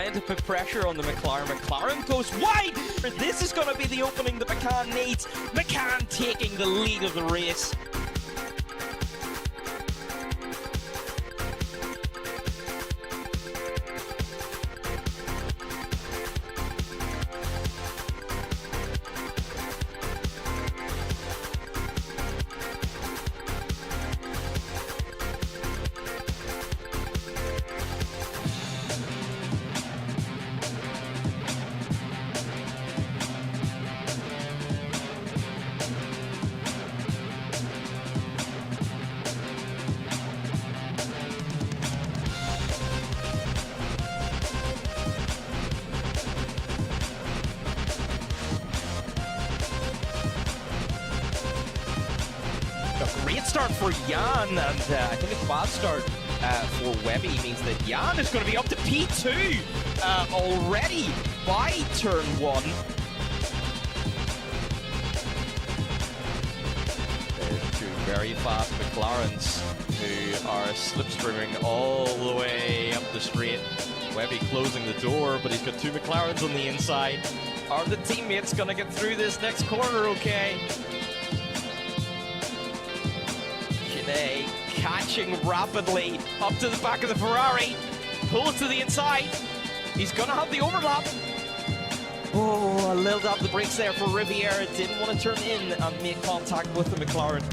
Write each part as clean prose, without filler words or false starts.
trying to put pressure on the McLaren. McLaren goes wide! This is going to be the opening that McCann needs. McCann taking the lead of the race. A great start for Jan, and I think a fast start for Webby means that Jan is going to be up to P2 already by turn 1. There's two very fast McLarens who are slipstreaming all the way up the straight. Webby closing the door, but he's got two McLarens on the inside. Are the teammates going to get through this next corner okay? Catching rapidly up to the back of the Ferrari, pulls to the inside. He's gonna have the overlap. Oh, a little dab the brakes there for Riviera. Didn't want to turn in and make contact with the McLaren.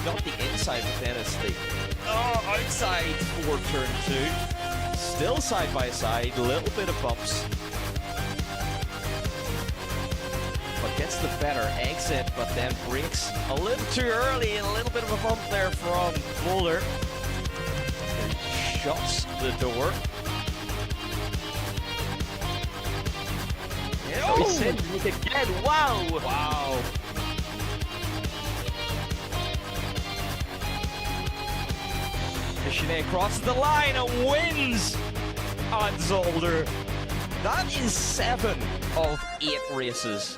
Not the inside, but then it's the outside for turn 2. Still side by side, a little bit of bumps. But gets the better exit, but then brakes a little too early. A little bit of a bump there from Boulder. Shuts the door. Oh! He said it again. Wow! Wow! Sinead crosses the line and wins on Zolder. That is 7 of 8 races.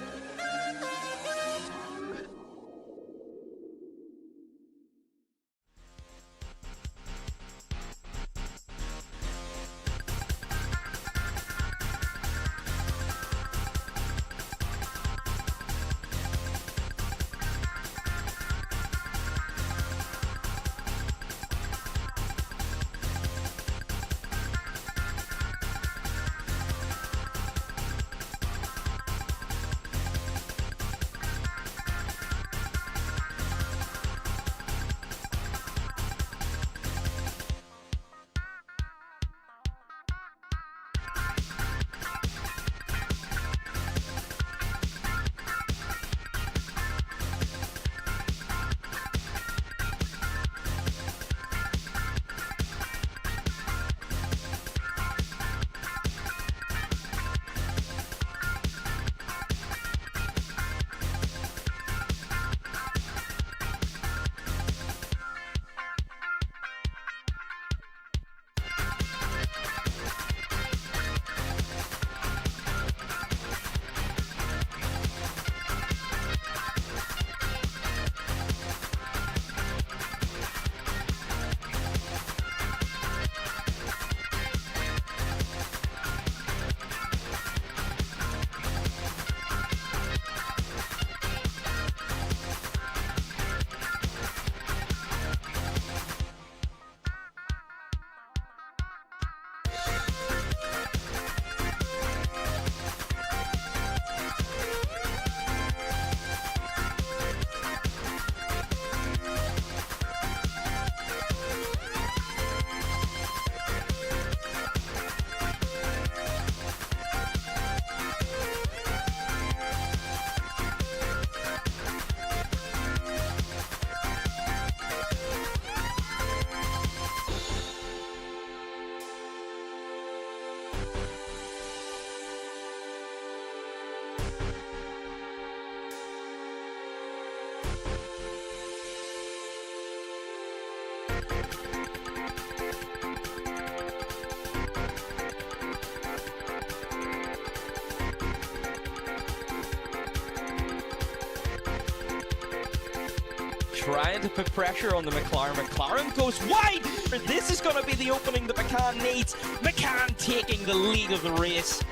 trying to put pressure on the McLaren. McLaren goes wide! This is going to be the opening that McCann needs. McCann taking the lead of the race.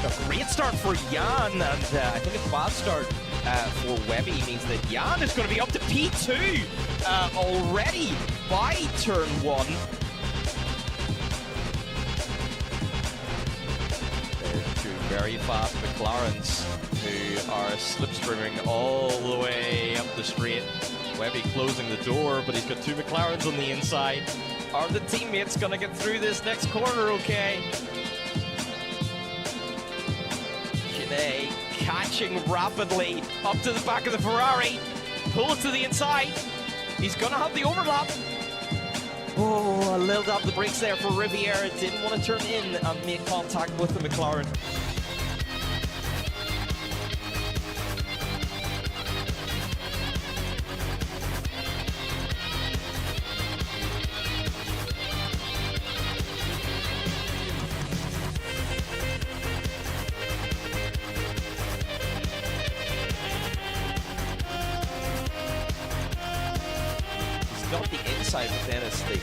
A great start for Jan, and I think a bad start for Webby means that Jan is going to be up to P2 already by turn 1. There's two very fast McLarens who are slipstreaming all the way up the straight. Webby closing the door, but he's got two McLarens on the inside. Are the teammates going to get through this next corner okay? Catching rapidly up to the back of the Ferrari, pulls to the inside. He's gonna have the overlap. Oh, a little dab the brakes there for Riviera. Didn't want to turn in and make contact with the McLaren. Not the inside, but then it's the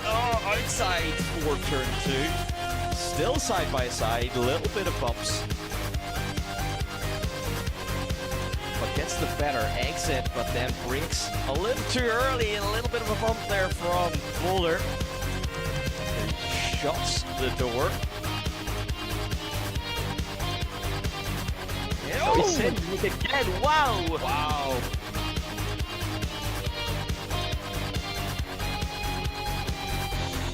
outside for turn 2. Still side by side, a little bit of bumps. But gets the better exit, but then brakes a little too early. A little bit of a bump there from Boulder. Shuts the door. Oh, he said again. Wow! Wow.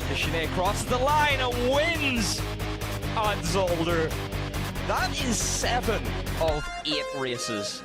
Deschanel crosses the line and wins on Zolder. That is 7 of 8 races.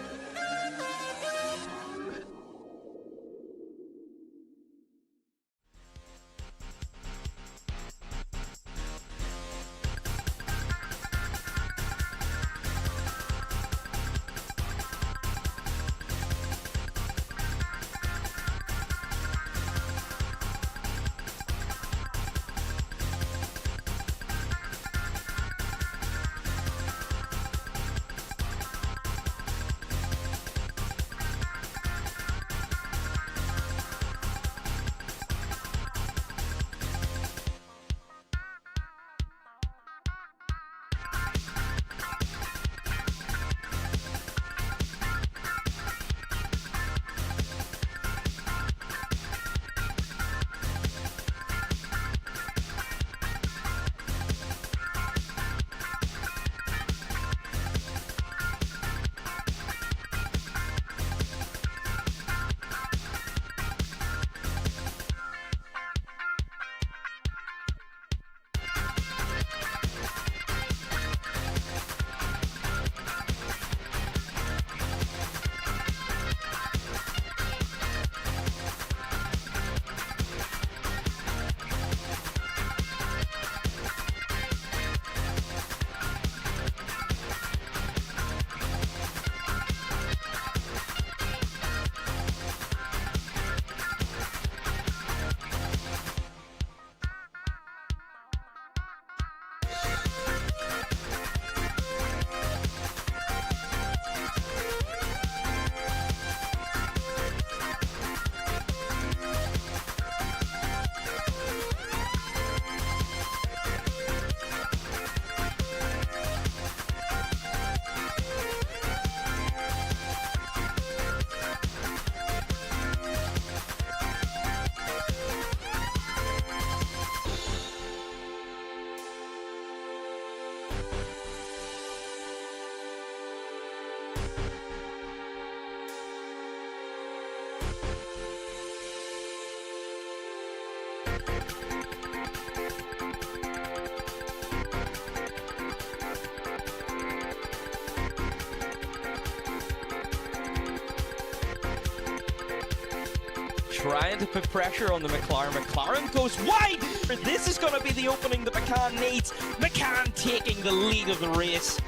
trying to put pressure on the McLaren. McLaren goes wide! This is going to be the opening that McCann needs. McCann taking the lead of the race.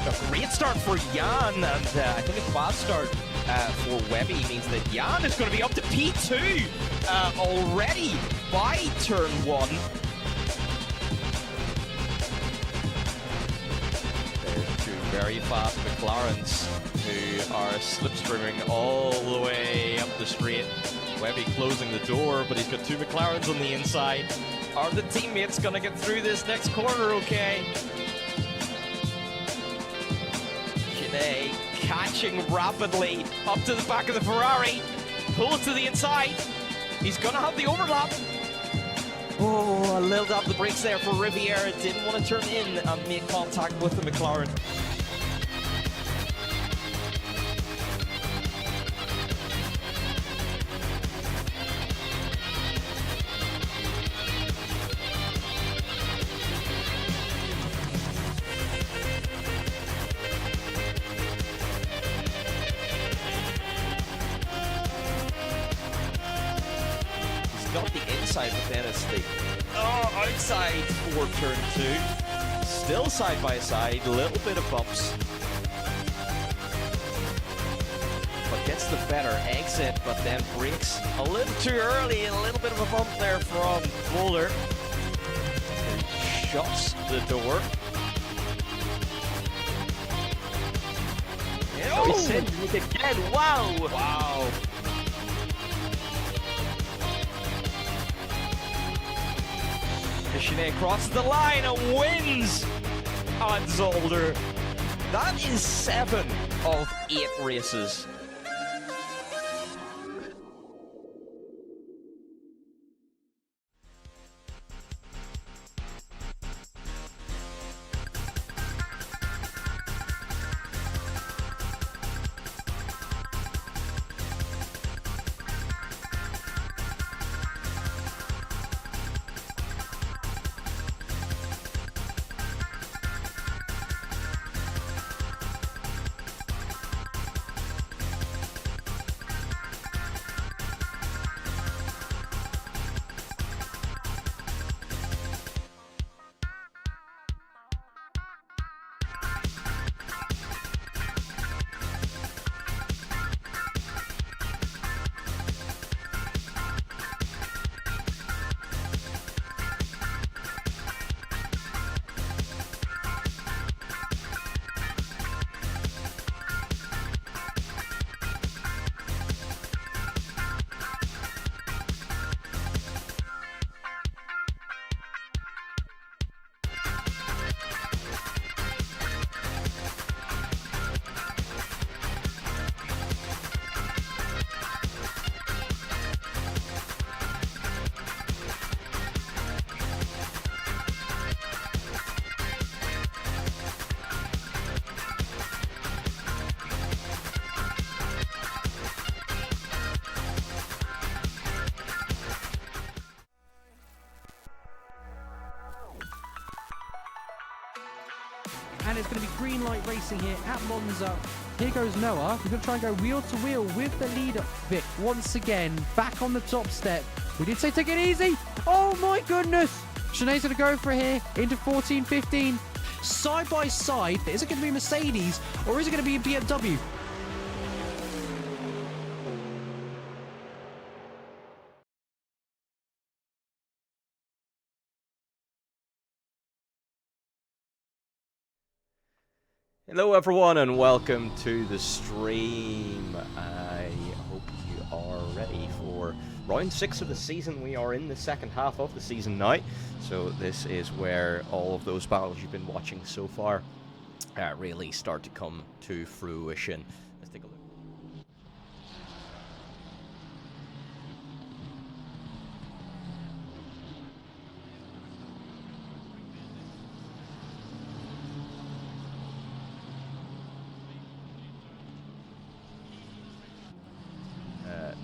A great start for Jan, and I think a fast start for Webby means that Jan is going to be up to P2 already by turn 1. There's two very fast McLarens who are slipstreaming all the way up the straight. Webby closing the door, but he's got two McLarens on the inside. Are the teammates going to get through this next corner okay? Catching rapidly up to the back of the Ferrari, pulls to the inside. He's gonna have the overlap. Oh, a little dab the brakes there for Riviera. Didn't want to turn in and make contact with the McLaren. Got the inside, but then it's the outside for turn 2. Still side by side, a little bit of bumps. But gets the better exit, but then brakes a little too early. A little bit of a bump there from Boulder. Shuts the door. Oh, he sent it again. Wow! Wow. Deschanel crosses the line and wins on Zolder. That is 7 of 8 races. And it's going to be green light racing here at Monza. Here goes Noah. We're going to try and go wheel to wheel with the leader, Vic, once again. Back on the top step. We did say take it easy. Oh my goodness. Sinead's going to go for it here into 14, 15. Side by side. Is it going to be Mercedes or is it going to be a BMW? Hello everyone and welcome to the stream. I hope you are ready for round 6 of the season. We are in the second half of the season now, so this is where all of those battles you've been watching so far really start to come to fruition. Let's take a look.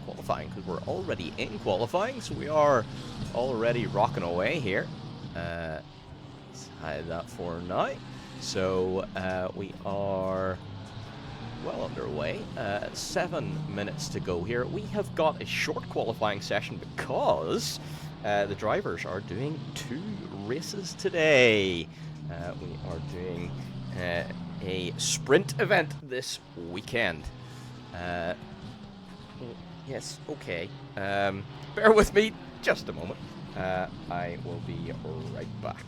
Qualifying, because we're already in qualifying, so we are already rocking away here. Let's hide that for now. So we are well underway. 7 minutes to go here. We have got a short qualifying session because the drivers are doing 2 races today. We are doing a sprint event this weekend. Yes, okay. Bear with me just a moment. I will be right back.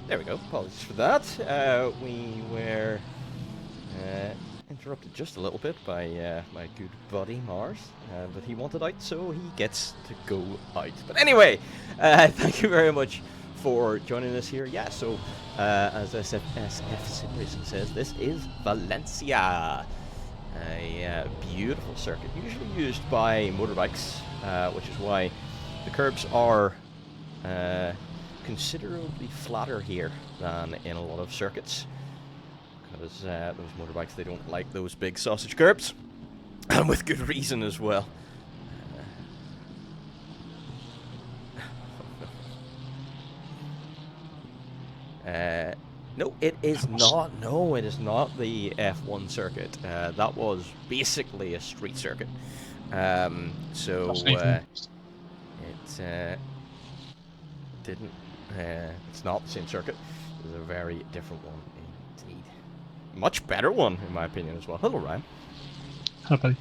There we go. Apologies for that. We were interrupted just a little bit by my good buddy Mars, but he wanted out, so he gets to go out. But anyway, thank you very much for joining us here. Yeah, so as S16 says, this is Valencia, a beautiful circuit, usually used by motorbikes, which is why the curbs are considerably flatter here than in a lot of circuits, because those motorbikes, they don't like those big sausage curbs, and with good reason as well. No, it is not. No, it is not the F1 circuit. That was basically a street circuit. So it didn't. It's not the same circuit. It's a very different one indeed. Much better one, in my opinion, as well. Hello, Ryan. Hello, buddy.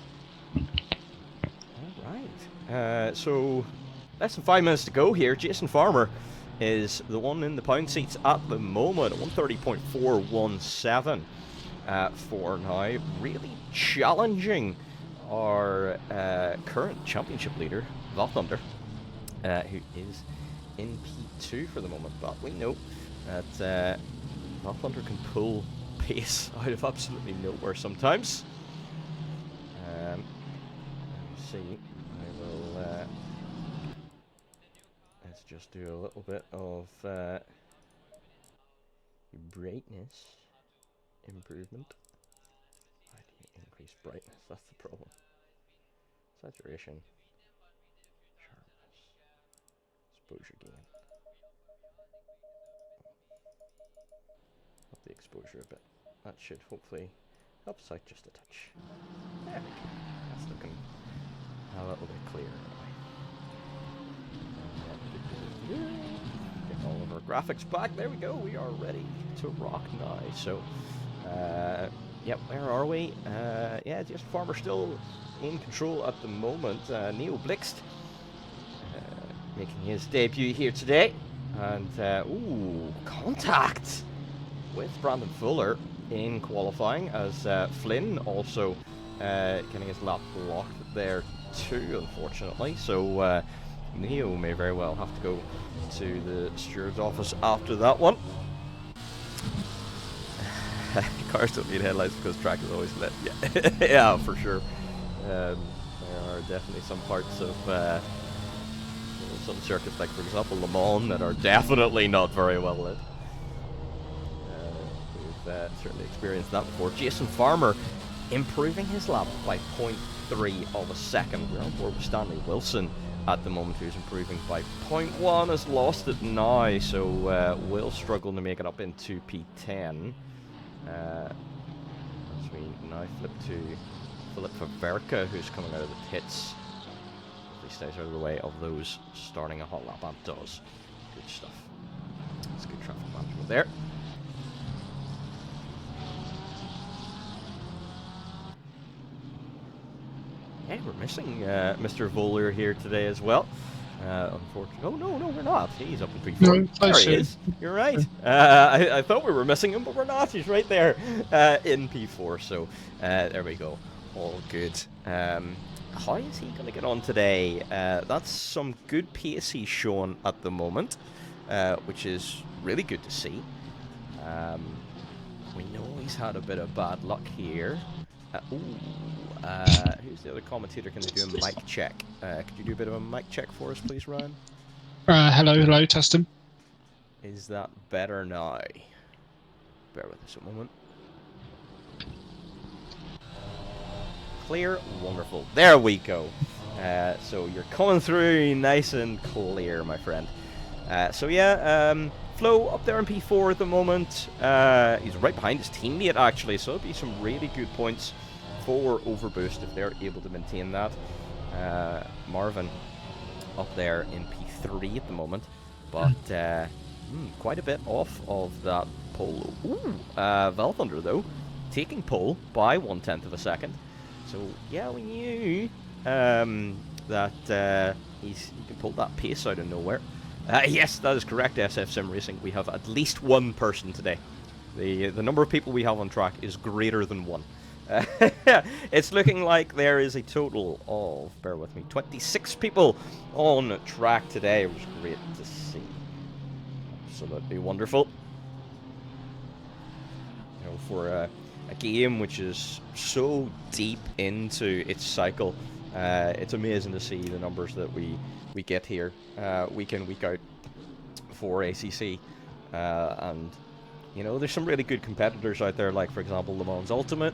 Alright. So, less than 5 minutes to go here. Jason Farmer is the one in the pound seats at the moment. 130.417 for now. Really challenging our current championship leader, Valthunder, who is in P2 for the moment, but we know that Valthunder can pull pace out of absolutely nowhere sometimes. Let me see. I will. Let's just do a little bit of brightness improvement. How do you increase brightness? That's the problem. Saturation. Exposure gain. Up the exposure a bit. That should hopefully help us out just a touch. There we go. That's looking a little bit clearer. Get all of our graphics back. There we go. We are ready to rock now. So, yep, where are we? Yeah, just Farmer still in control at the moment. Neo Blixt making his debut here today, and ooh, contact with Brandon Fuller in qualifying, as Flynn also getting his lap blocked there too, unfortunately. So Neo may very well have to go to the steward's office after that one. Cars don't need headlights because track is always lit. Yeah, yeah, for sure. There are definitely some parts of some circuits like, for example, Le Mans, that are definitely not very well lit. We've certainly experienced that before. Jason Farmer improving his lap by 0.3 of a second. We're on board with Stanley Wilson at the moment, who's improving by 0.1, has lost it now, so will struggle to make it up into P10. As we now flip to Philip Faverka, who's coming out of the pits. If he stays out of the way of those starting a hot lap, and does. Good stuff. That's good traffic management there. Yeah, we're missing Mr. Voller here today as well. Unfortunately, oh no, we're not. He's up in P4. No, there he is. You're right. I thought we were missing him, but we're not. He's right there in P4. So there we go. All good. How is he going to get on today? That's some good pace he's shown at the moment, which is really good to see. We know he's had a bit of bad luck here. Who's the other commentator? Can they do a mic check? Could you do a bit of a mic check for us, please, Ryan? Hello, testing. Is that better now? Bear with us a moment. Clear, wonderful. There we go. So you're coming through nice and clear, my friend. So yeah, Flo up there in P4 at the moment. He's right behind his teammate, actually, so it'll be some really good points for Overboost if they're able to maintain that. Marvin up there in P3 at the moment, but quite a bit off of that pole. Val Thunder, though, taking pole by 1/10 of a second. So yeah, we knew that he can pull that pace out of nowhere. Yes, that is correct, SF Sim Racing. We have at least one person today. The number of people we have on track is greater than one. It's looking like there is a total of, bear with me, 26 people on track today, which is great to see. Absolutely wonderful. You know, for a game which is so deep into its cycle, it's amazing to see the numbers that we get here week in, week out for ACC. And, you know, there's some really good competitors out there, like, for example, Le Mans Ultimate,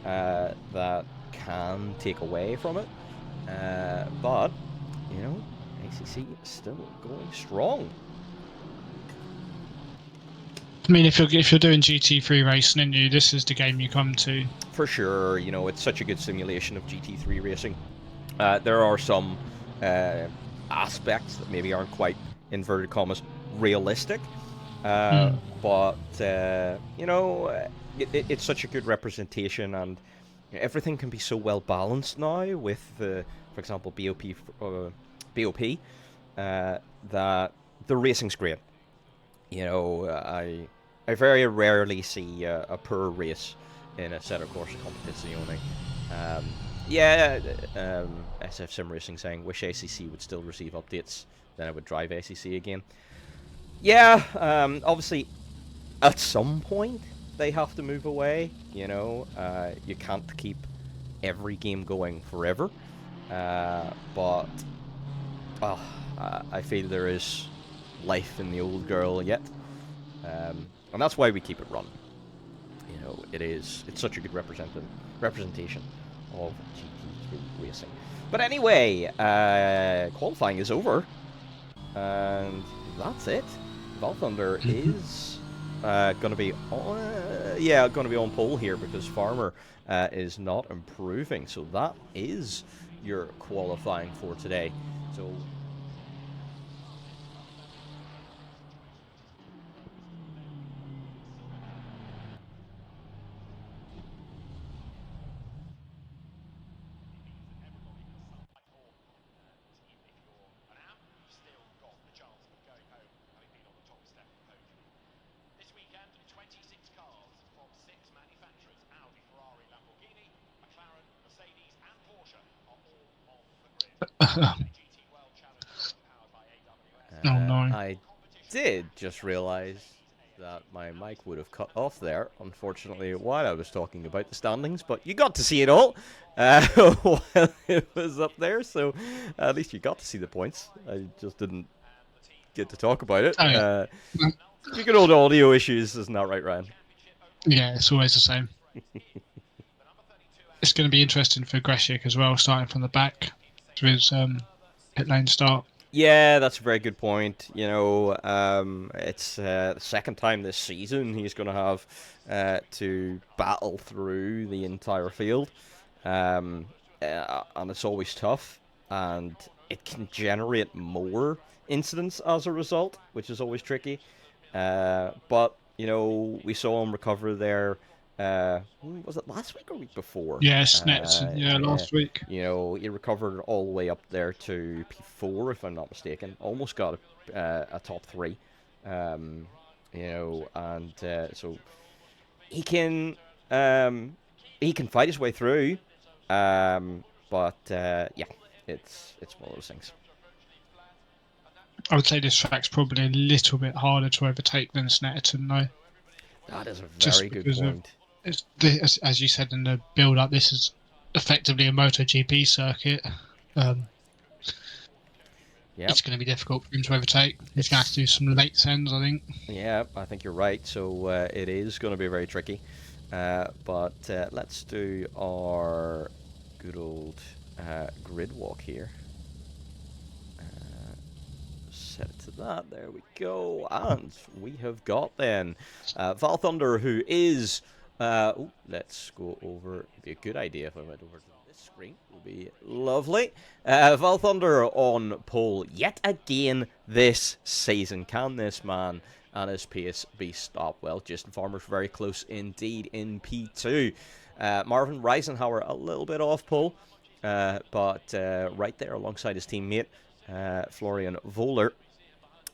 that can take away from it. But, you know, ACC is still going strong. I mean, if you're doing GT3 racing, and this is the game you come to. For sure, you know, it's such a good simulation of GT3 racing. There are some aspects that maybe aren't quite, inverted commas, realistic. But, you know, it's such a good representation, and everything can be so well balanced now with, for example, BOP, that the racing's great. You know, I very rarely see a poor race in a set of course competizione. SF Sim Racing saying, wish ACC would still receive updates, then I would drive ACC again. Yeah, obviously, at some point, they have to move away, you know. You can't keep every game going forever. But I feel there is life in the old girl yet. And that's why we keep it running. You know, it's such a good representation of GT3 racing. But anyway, qualifying is over. And that's it. Val Thunder is going to be on pole here because Farmer is not improving. So that is your qualifying for today. So Oh no. I did just realize that my mic would have cut off there, unfortunately, while I was talking about the standings, but you got to see it all while it was up there, so at least you got to see the points. I just didn't get to talk about it. Oh, yeah. Good old audio issues, isn't that right, Ryan? Yeah, it's always the same. It's going to be interesting for Greshik as well, starting from the back to his pit lane start. Yeah, that's a very good point. You know, it's the second time this season he's going to have to battle through the entire field, and it's always tough, and it can generate more incidents as a result, which is always tricky. But you know, we saw him recover there. Was it last week or week before? Yes, last week. You know, he recovered all the way up there to P4, if I'm not mistaken. Almost got a top 3. You know, and so he can fight his way through. But yeah, it's one of those things. I would say this track's probably a little bit harder to overtake than Snetterton, though. That is a very good point. As you said in the build-up, this is effectively a MotoGP circuit. It's going to be difficult for him to overtake. He's going to have to do some late sends, I think. Yeah, I think you're right. So it is going to be very tricky. But let's do our good old grid walk here. Set it to that. There we go. And we have got then Val Thunder, who is... let's go over... It'd be a good idea if I went over to this screen. It would be lovely. Val Thunder on pole yet again this season. Can this man and his pace be stopped? Well, Justin Farmer's very close indeed in P2. Marvin Reisenhauer a little bit off pole, but right there alongside his teammate, Florian Vohler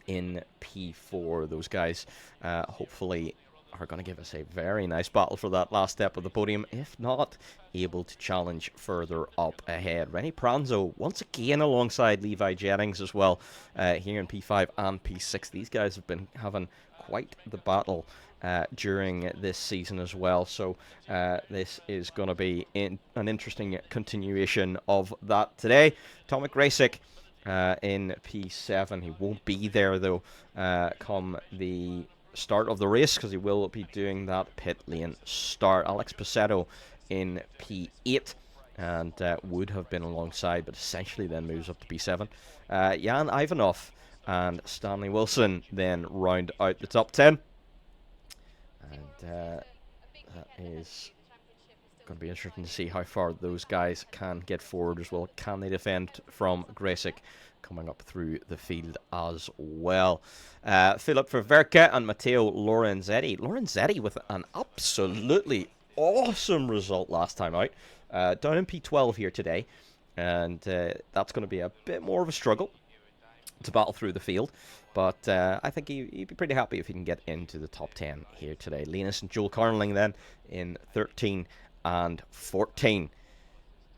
in P4. Those guys hopefully are going to give us a very nice battle for that last step of the podium, if not able to challenge further up ahead. Rennie Pranzo once again alongside Levi Jennings as well here in P5 and P6. These guys have been having quite the battle during this season as well, so this is going to be an interesting continuation of that today. Tomek Gracek in P7. He won't be there though come the start of the race, because he will be doing that pit lane start. Alex Pacetto in P8 and would have been alongside, but essentially then moves up to P7. Jan Ivanov and Stanley Wilson then round out the top 10, and that is going to be interesting to see how far those guys can get forward as well. Can they defend from Gracek coming up through the field as well? Philip Ververke and Matteo Lorenzetti. Lorenzetti with an absolutely awesome result last time out. Down in P12 here today. And that's going to be a bit more of a struggle to battle through the field. But I think he'd be pretty happy if he can get into the top 10 here today. Linus and Joel Carnling then in 13 and 14.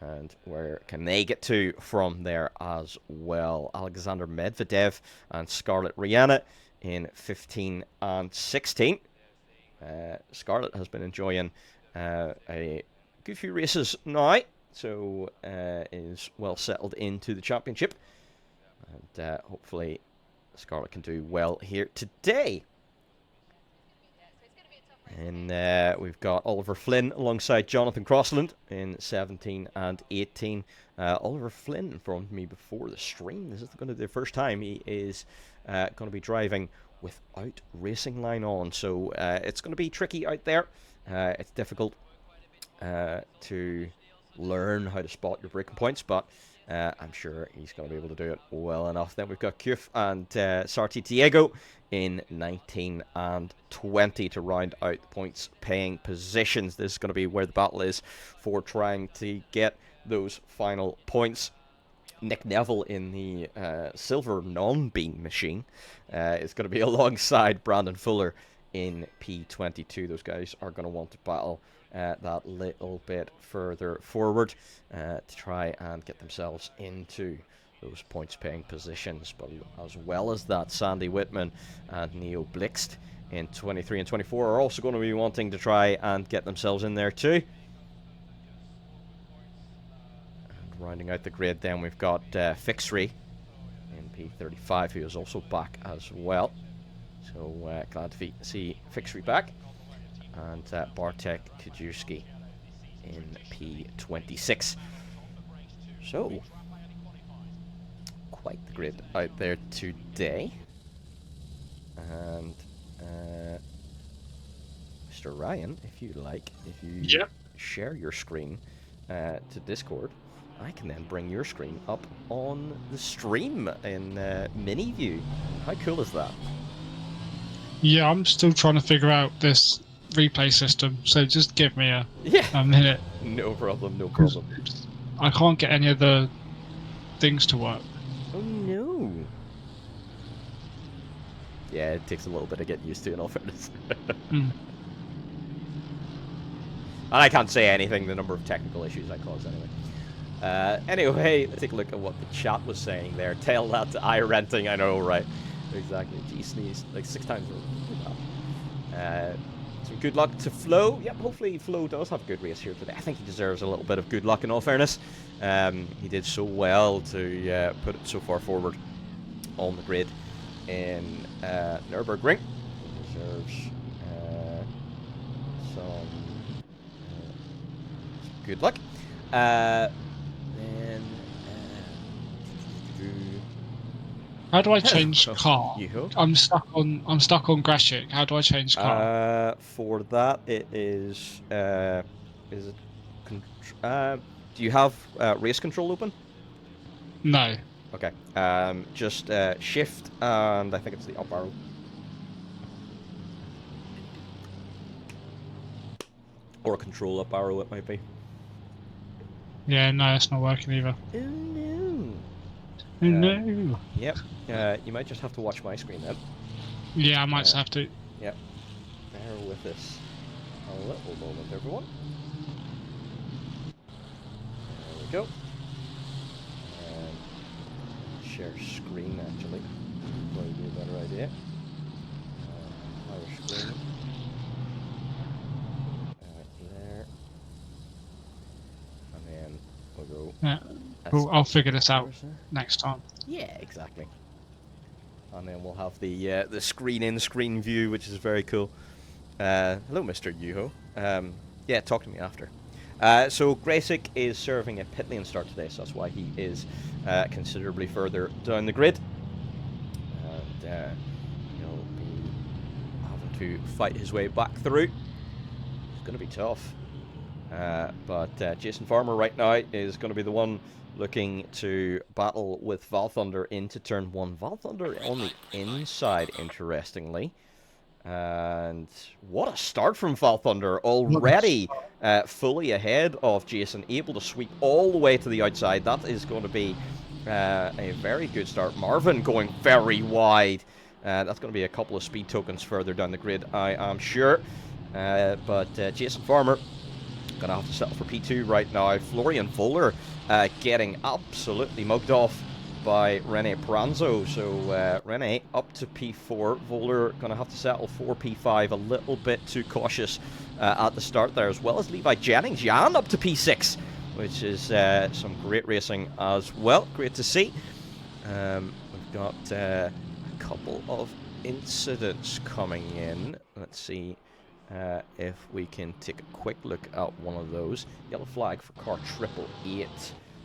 And where can they get to from there as well? Alexander Medvedev and Scarlett Rihanna in 15 and 16. Scarlett has been enjoying a good few races now, so is well settled into the championship. And hopefully Scarlett can do well here today. And we've got Oliver Flynn alongside Jonathan Crossland in 17 and 18. Oliver Flynn informed me before the stream, this is going to be the first time he is going to be driving without racing line on. So it's going to be tricky out there. It's difficult to learn how to spot your braking points, but I'm sure he's going to be able to do it well enough. Then we've got Kuf and Sarti Diego in 19 and 20 to round out the points paying positions. This is going to be where the battle is for trying to get those final points. Nick Neville in the silver non-beam machine is going to be alongside Brandon Fuller in P22. Those guys are going to want to battle that little bit further forward to try and get themselves into those points paying positions. But as well as that, Sandy Whitman and Neo Blixt in 23 and 24 are also going to be wanting to try and get themselves in there too. And rounding out the grid, then we've got Fixry in P35, who is also back as well. So glad to see Fixry back. And Bartek Kajewski in P26. So, quite the grid out there today. And Mr. Ryan, if you like, if you share your screen to Discord, I can then bring your screen up on the stream in mini view. How cool is that? Yeah, I'm still trying to figure out this replay system, so just give me a minute. No problem, no problem. I can't get any of the things to work. Oh no. Yeah, it takes a little bit to get used to, in all fairness. And I can't say anything, the number of technical issues I caused anyway. Anyway, let's take a look at what the chat was saying there. Tell that to iRenting, I know, right? Exactly. G sneezed like 6 times. Some good luck to Flo. Yep, hopefully Flo does have a good race here today. I think he deserves a little bit of good luck, in all fairness. He did so well to put it so far forward on the grid in Nürburgring. He deserves some good luck. How do I change car? I'm stuck on Grashik. How do I change car? For that, it is it? Do you have race control open? No. Okay. Just shift and I think it's the up arrow. Or control up arrow, it might be. Yeah, no, it's not working either. Oh no. Oh no. Yep. You might just have to watch my screen then. Yeah, I might have to. Yep. Bear with us a little moment, everyone. There we go. Share screen, actually. Probably be a better idea. Our screen. There. And then we'll go. Yeah. Cool. I'll figure this out next time. Yeah, exactly. And then we'll have the screen in screen view, which is very cool. Hello, Mr. Yuho. Yeah, talk to me after. So Graysick is serving a pit lane start today, so that's why he is considerably further down the grid. And he'll be having to fight his way back through. It's going to be tough. But Jason Farmer right now is going to be the one looking to battle with Val Thunder into turn 1. Val Thunder on the inside, interestingly. And what a start from Val Thunder, already fully ahead of Jason, able to sweep all the way to the outside. That is going to be a very good start. Marvin going very wide. That's going to be a couple of speed tokens further down the grid, I am sure. But Jason Farmer going to have to settle for P2 right now. Florian Voller getting absolutely mugged off by Rene Pranzo. So Rene up to P4. Voller going to have to settle for P5. A little bit too cautious at the start there, as well as Levi Jennings. Jan up to P6, which is some great racing as well. Great to see. We've got a couple of incidents coming in. Let's see if we can take a quick look at one of those. Yellow flag for car 888.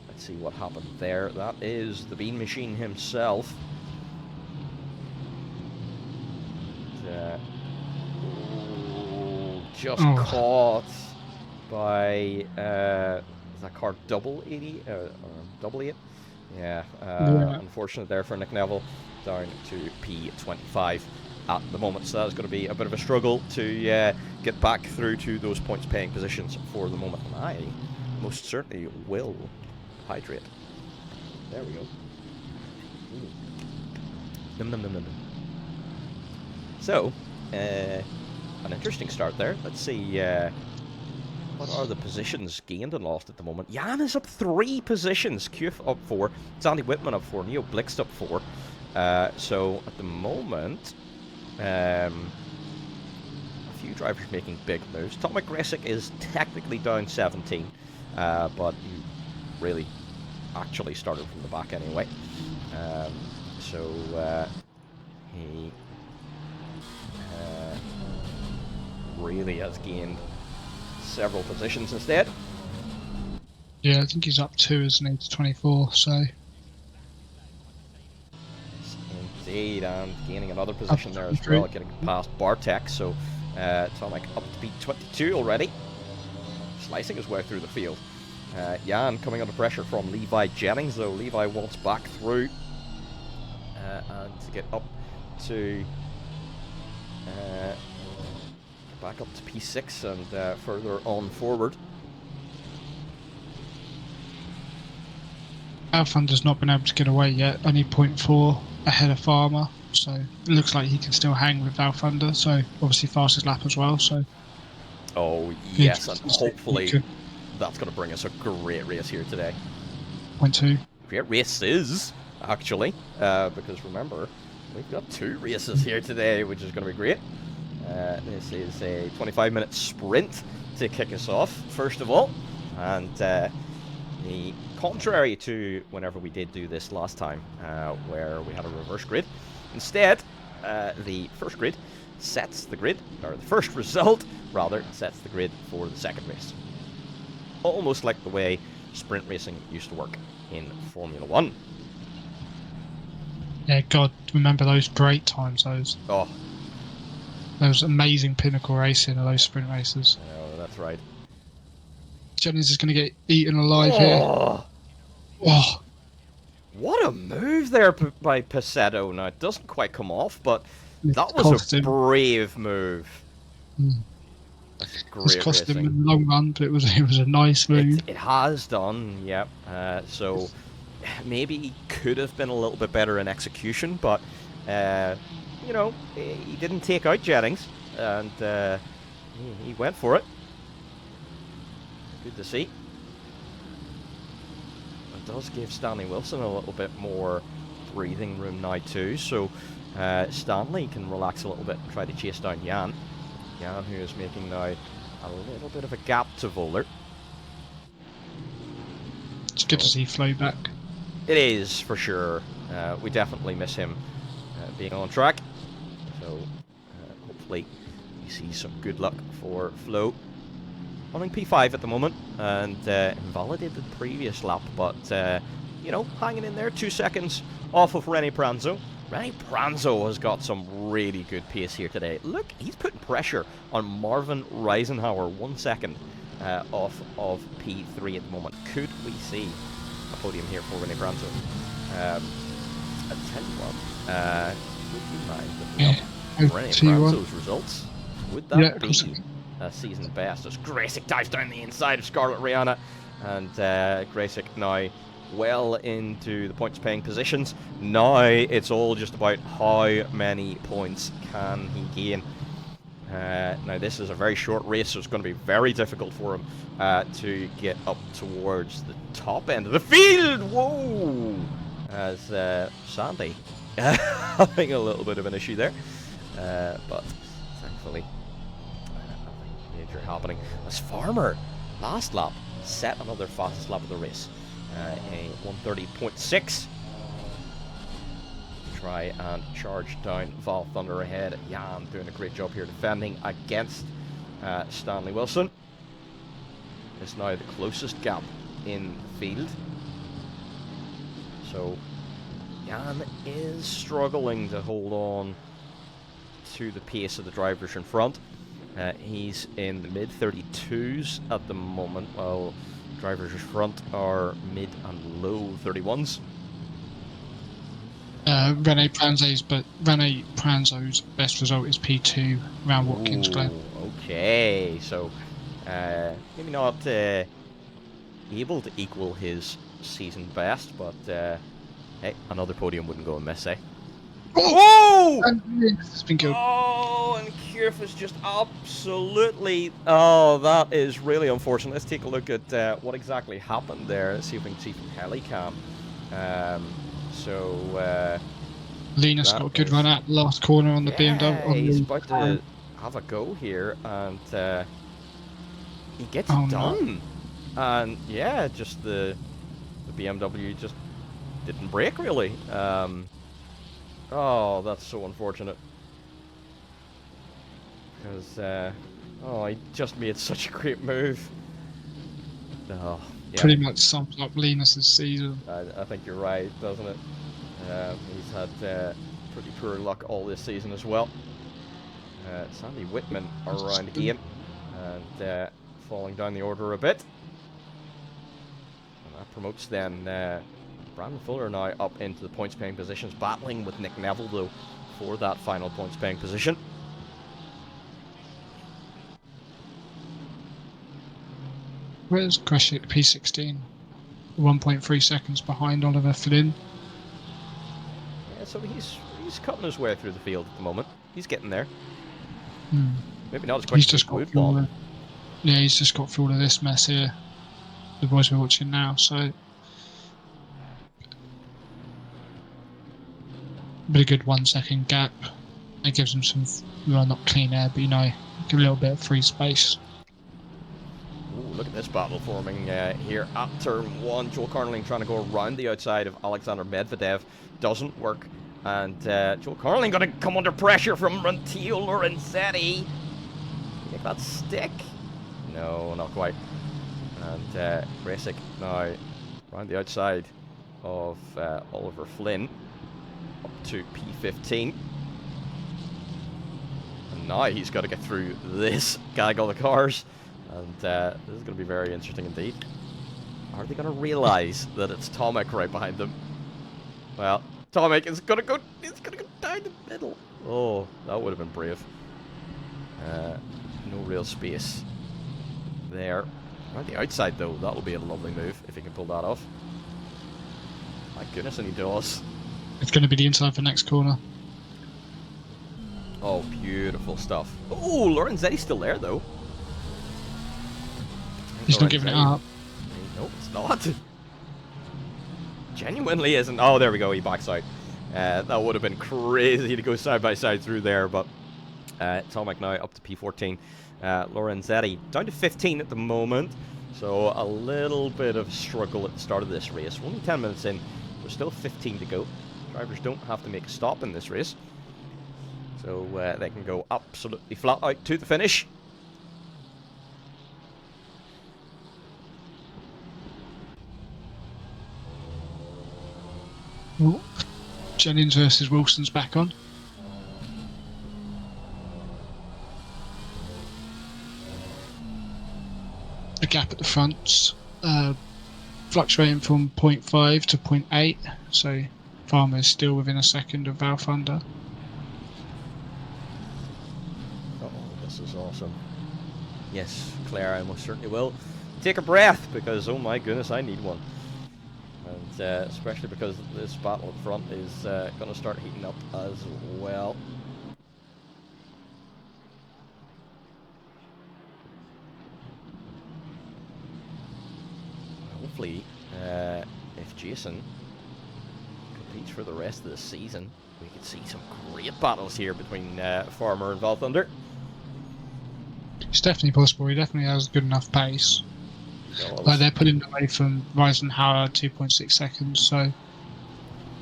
Let's see what happened there. That is the Bean Machine himself. Just caught by is that car double 80 or double 8? Yeah. Unfortunate there for Nick Neville, down to P25 at the moment. So that's going to be a bit of a struggle to get back through to those points paying positions for the moment. And I most certainly will hydrate. There we go. Num num num num. So, an interesting start there. Let's see what are the positions gained and lost at the moment. Jan is up 3 positions. Kuf up 4. Sandy Whitman up 4. Neo Blixt up 4. So at the moment, few drivers making big moves. Tomek Gresic is technically down 17, but he really actually started from the back anyway. So he really has gained several positions instead. Yeah, I think he's up 2, isn't he, to 24, so... Indeed, and gaining another position there as well, getting past Bartek, so Tomek up to P22 already. Slicing his way through the field. Jan coming under pressure from Levi Jennings, though Levi wants back through. And to get up to... back up to P6 and further on forward. Althunder's not been able to get away yet, only 0.4 ahead of Farmer, so it looks like he can still hang with Alfunder, so obviously fastest lap as well, so... Oh yes, and hopefully that's going to bring us a great race here today. 0.2. Great races, actually, because remember, we've got 2 races here today, which is going to be great. This is a 25-minute sprint to kick us off, first of all, and the contrary to whenever we did do this last time, where we had a reverse grid. Instead, the first grid sets the grid, or the first result, rather, sets the grid for the second race. Almost like the way sprint racing used to work in Formula 1. Yeah, God, remember those great times, those. Oh. Those amazing pinnacle racing of those sprint races. Oh, that's right. Jennings is going to get eaten alive here. Oh. What a move there by Paceto. Now, it doesn't quite come off, but that was a brave move. That's great it's cost racing. him in the long run, but it was a nice move. It has done, yep. So maybe he could have been a little bit better in execution, but you know, he didn't take out Jennings, and he went for it. Good to see. It does give Stanley Wilson a little bit more breathing room now too, so Stanley can relax a little bit and try to chase down Jan. Jan, who is making now a little bit of a gap to Voller. It's good to see Flo back. It is, for sure. We definitely miss him being on track. So, hopefully we see some good luck for Flo. Running P5 at the moment, and invalidated the previous lap, but, you know, hanging in there, 2 seconds off of Rene Pranzo. Rene Pranzo has got some really good pace here today. Look, he's putting pressure on Marvin Reisenhauer, 1 second off of P3 at the moment. Could we see a podium here for Rene Pranzo? I tell you what, would you mind looking up Rene Pranzo's results? Would that be a season best as Gresic dives down the inside of Scarlet Rihanna, and Gresic now well into the points paying positions. Now it's all just about how many points can he gain. Now this is a very short race, so it's going to be very difficult for him to get up towards the top end of the field. Whoa! As Sandy having a little bit of an issue there, but thankfully major happening as Farmer last lap set another fastest lap of the race, a 1:30.6. Try and charge down Val Thunder ahead. Jan doing a great job here defending against Stanley Wilson. It's now the closest gap in the field, so Jan is struggling to hold on to the pace of the drivers in front. He's in the mid-32s at the moment, while drivers in front are mid and low 31s. Rene Pranzo's best result is P2 around Watkins Glen. Okay, so maybe not able to equal his season best, but hey, another podium wouldn't go amiss, eh? Oh! It's been good. Oh, and Kierf is just absolutely... Oh, that is really unfortunate. Let's take a look at what exactly happened there. Let's see if we can see from Helicam. Linus got a good run out the last corner on the BMW. He's about to have a go here, and he gets Oh, it no. done. And yeah, just the BMW just didn't brake really. Oh, that's so unfortunate. Because oh, he just made such a great move. Oh, yeah. Pretty much sums up Linus's season. I think you're right, doesn't it? He's had pretty poor luck all this season as well. Sandy Whitman around again, and falling down the order a bit. And that promotes then Brandon Fuller now up into the points paying positions, battling with Nick Neville though for that final points paying position. Where's Greshik P16? 1.3 seconds behind Oliver Flynn. Yeah, so he's cutting his way through the field at the moment. He's getting there. Maybe not as quick He's as just he got would through all want. yeah, he's just got through all of this mess here. The boys we're watching now, so but a good 1 second gap. It gives him some, well, not clean air, but you know, give a little bit of free space. Ooh, look at this battle forming here at turn 1. Joel Carnling trying to go around the outside of Alexander Medvedev. Doesn't work. And Joel Carnling going to come under pressure from Matteo Lorenzetti. Make that stick? No, not quite. And Gresic now around the outside of Oliver Flynn. Up to P15. And now he's got to get through this gaggle of cars. And this is going to be very interesting indeed. Are they going to realise that it's Tomek right behind them? Well, Tomek is going to go. He's going to go down the middle. Oh, that would have been brave. No real space there. Around the outside though, that will be a lovely move if he can pull that off. My goodness, and he does. It's going to be the inside for next corner. Oh, beautiful stuff. Oh, Lorenzetti's still there though. He's not giving it up. No, it's not. Genuinely isn't. Oh, there we go. He backs out. That would have been crazy to go side by side through there, but Tomek now up to P14. Lorenzetti down to 15 at the moment, so a little bit of struggle at the start of this race. We're only 10 minutes in. There's still 15 to go. Drivers don't have to make a stop in this race, so they can go absolutely flat out to the finish. Ooh. Jennings versus Wilson's back on. The gap at the front fluctuating from 0.5 to 0.8, so Farmer's still within a second of Val Thunder. Oh, this is awesome. Yes, Claire, I most certainly will. Take a breath, because oh my goodness, I need one. And especially because this battle up front is going to start heating up as well. Hopefully, if Jason competes for the rest of the season, we could see some great battles here between Farmer and Val Thunder. It's definitely possible. He definitely has good enough pace. Does. Like they're pulling away from Reisenhauer 2.6 seconds, so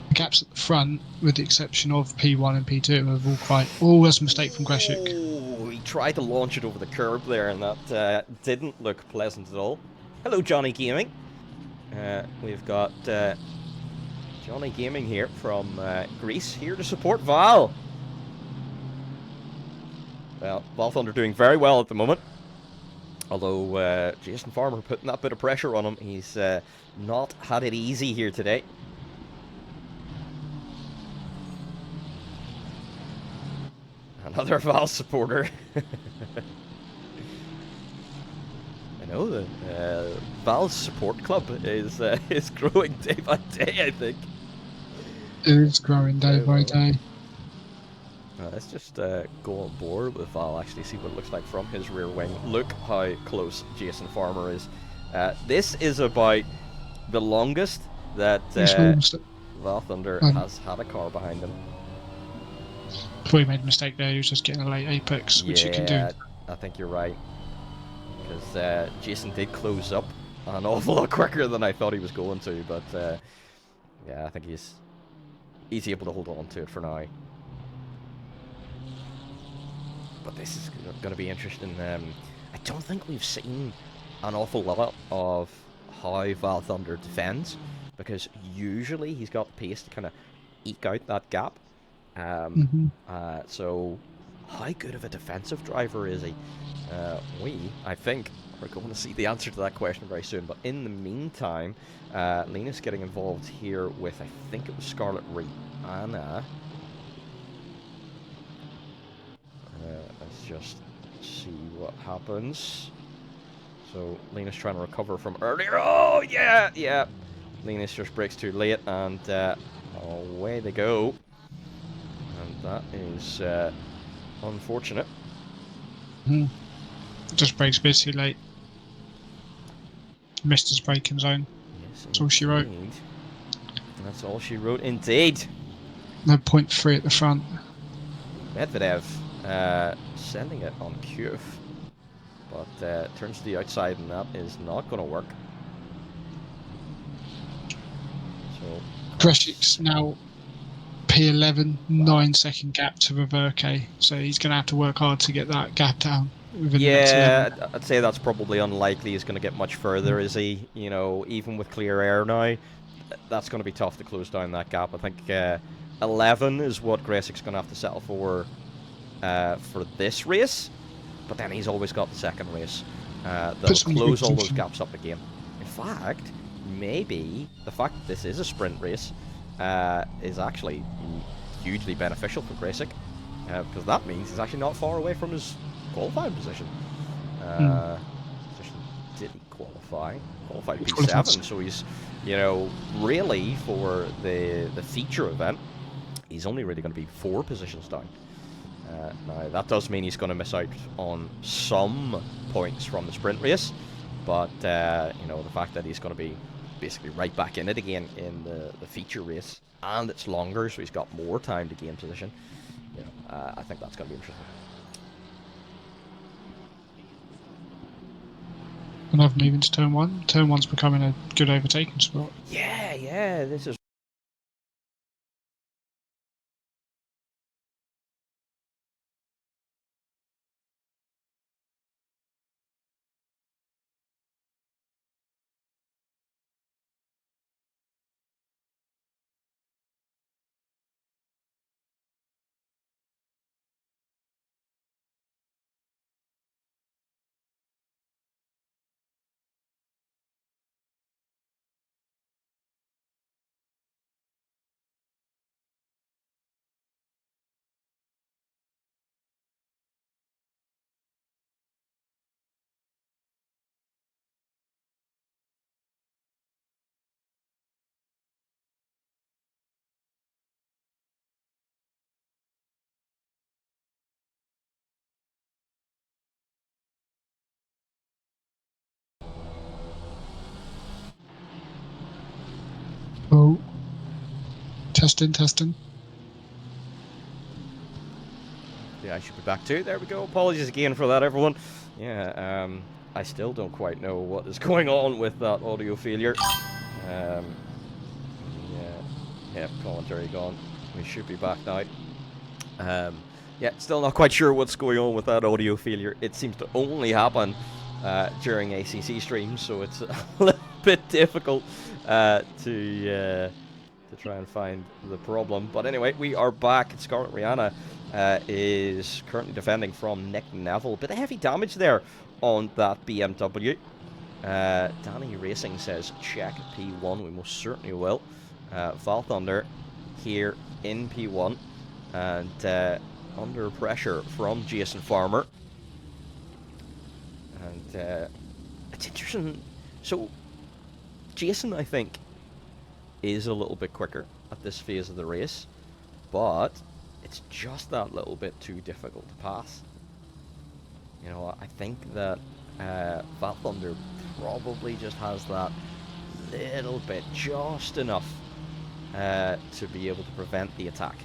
the gaps at the front, with the exception of P1 and P2, are all quite. Oh, that's a mistake from Greshik. Oh, he tried to launch it over the curb there, and that didn't look pleasant at all. Hello, Johnny Gaming. We've got Johnny Gaming here from Greece, here to support Val. Well, Val Thunder doing very well at the moment. Although Jason Farmer putting that bit of pressure on him, he's not had it easy here today. Another Val supporter. I know the Val's support club is growing day by day, I think. It is growing day by day. Let's just go on board with Val, actually see what it looks like from his rear wing. Look how close Jason Farmer is. This is about the longest that Val Thunder has had a car behind him. Before he made a mistake there, he was just getting a late apex, which you can do. Yeah, I think you're right. Because Jason did close up an awful lot quicker than I thought he was going to, but yeah, I think he's able to hold on to it for now. But this is going to be interesting. I don't think we've seen an awful lot of how Val Thunder defends, because usually he's got the pace to kind of eke out that gap. So how good of a defensive driver is he? I think, are going to see the answer to that question very soon. But in the meantime, Lena's getting involved here with, I think it was Scarlet Rihanna. Let's just see what happens. So Lena's trying to recover from earlier. Oh, yeah. Lena's just breaks too late, and away they go. And that is unfortunate. Just breaks a bit too late. Missed his braking zone. Yes, that's all she wrote. That's all she wrote, indeed. No 0.3 at the front. Medvedev sending it on Kuf, but turns to the outside, and that is not going to work. So Gresik's now P11, 9-second gap to Reverke, so he's going to have to work hard to get that gap down. Yeah, I'd say that's probably unlikely he's going to get much further, is he? You know, even with clear air now, that's going to be tough to close down that gap. I think 11 is what Gresik's going to have to settle for this race, but then he's always got the second race. They'll close all those gaps up again. In fact, maybe the fact that this is a sprint race is actually hugely beneficial for Grasik, because that means he's actually not far away from his qualifying position. Did he qualify? Qualified P7, so he's, you know, really for the feature event, he's only really going to be 4 positions down. Now, that does mean he's going to miss out on some points from the sprint race, but, you know, the fact that he's going to be basically right back in it again in the feature race, and it's longer, so he's got more time to gain position, you know, I think that's going to be interesting. Another move into turn 1. Turn 1's becoming a good overtaking spot. Yeah, this is Oh. Testing. Yeah, I should be back too. There we go. Apologies again for that, everyone. Yeah, I still don't quite know what is going on with that audio failure. Yeah, commentary gone. We should be back now. Yeah, still not quite sure what's going on with that audio failure. It seems to only happen during ACC streams, so it's a little bit difficult to try and find the problem. But anyway, we are back. Scarlet Rihanna is currently defending from Nick Neville. Bit of heavy damage there on that BMW. Danny Racing says check P1. We most certainly will. Val Thunder here in P1 and under pressure from Jason Farmer. And it's interesting. So Jason, I think, is a little bit quicker at this phase of the race, but it's just that little bit too difficult to pass. You know, I think that Val Thunder probably just has that little bit, just enough to be able to prevent the attack.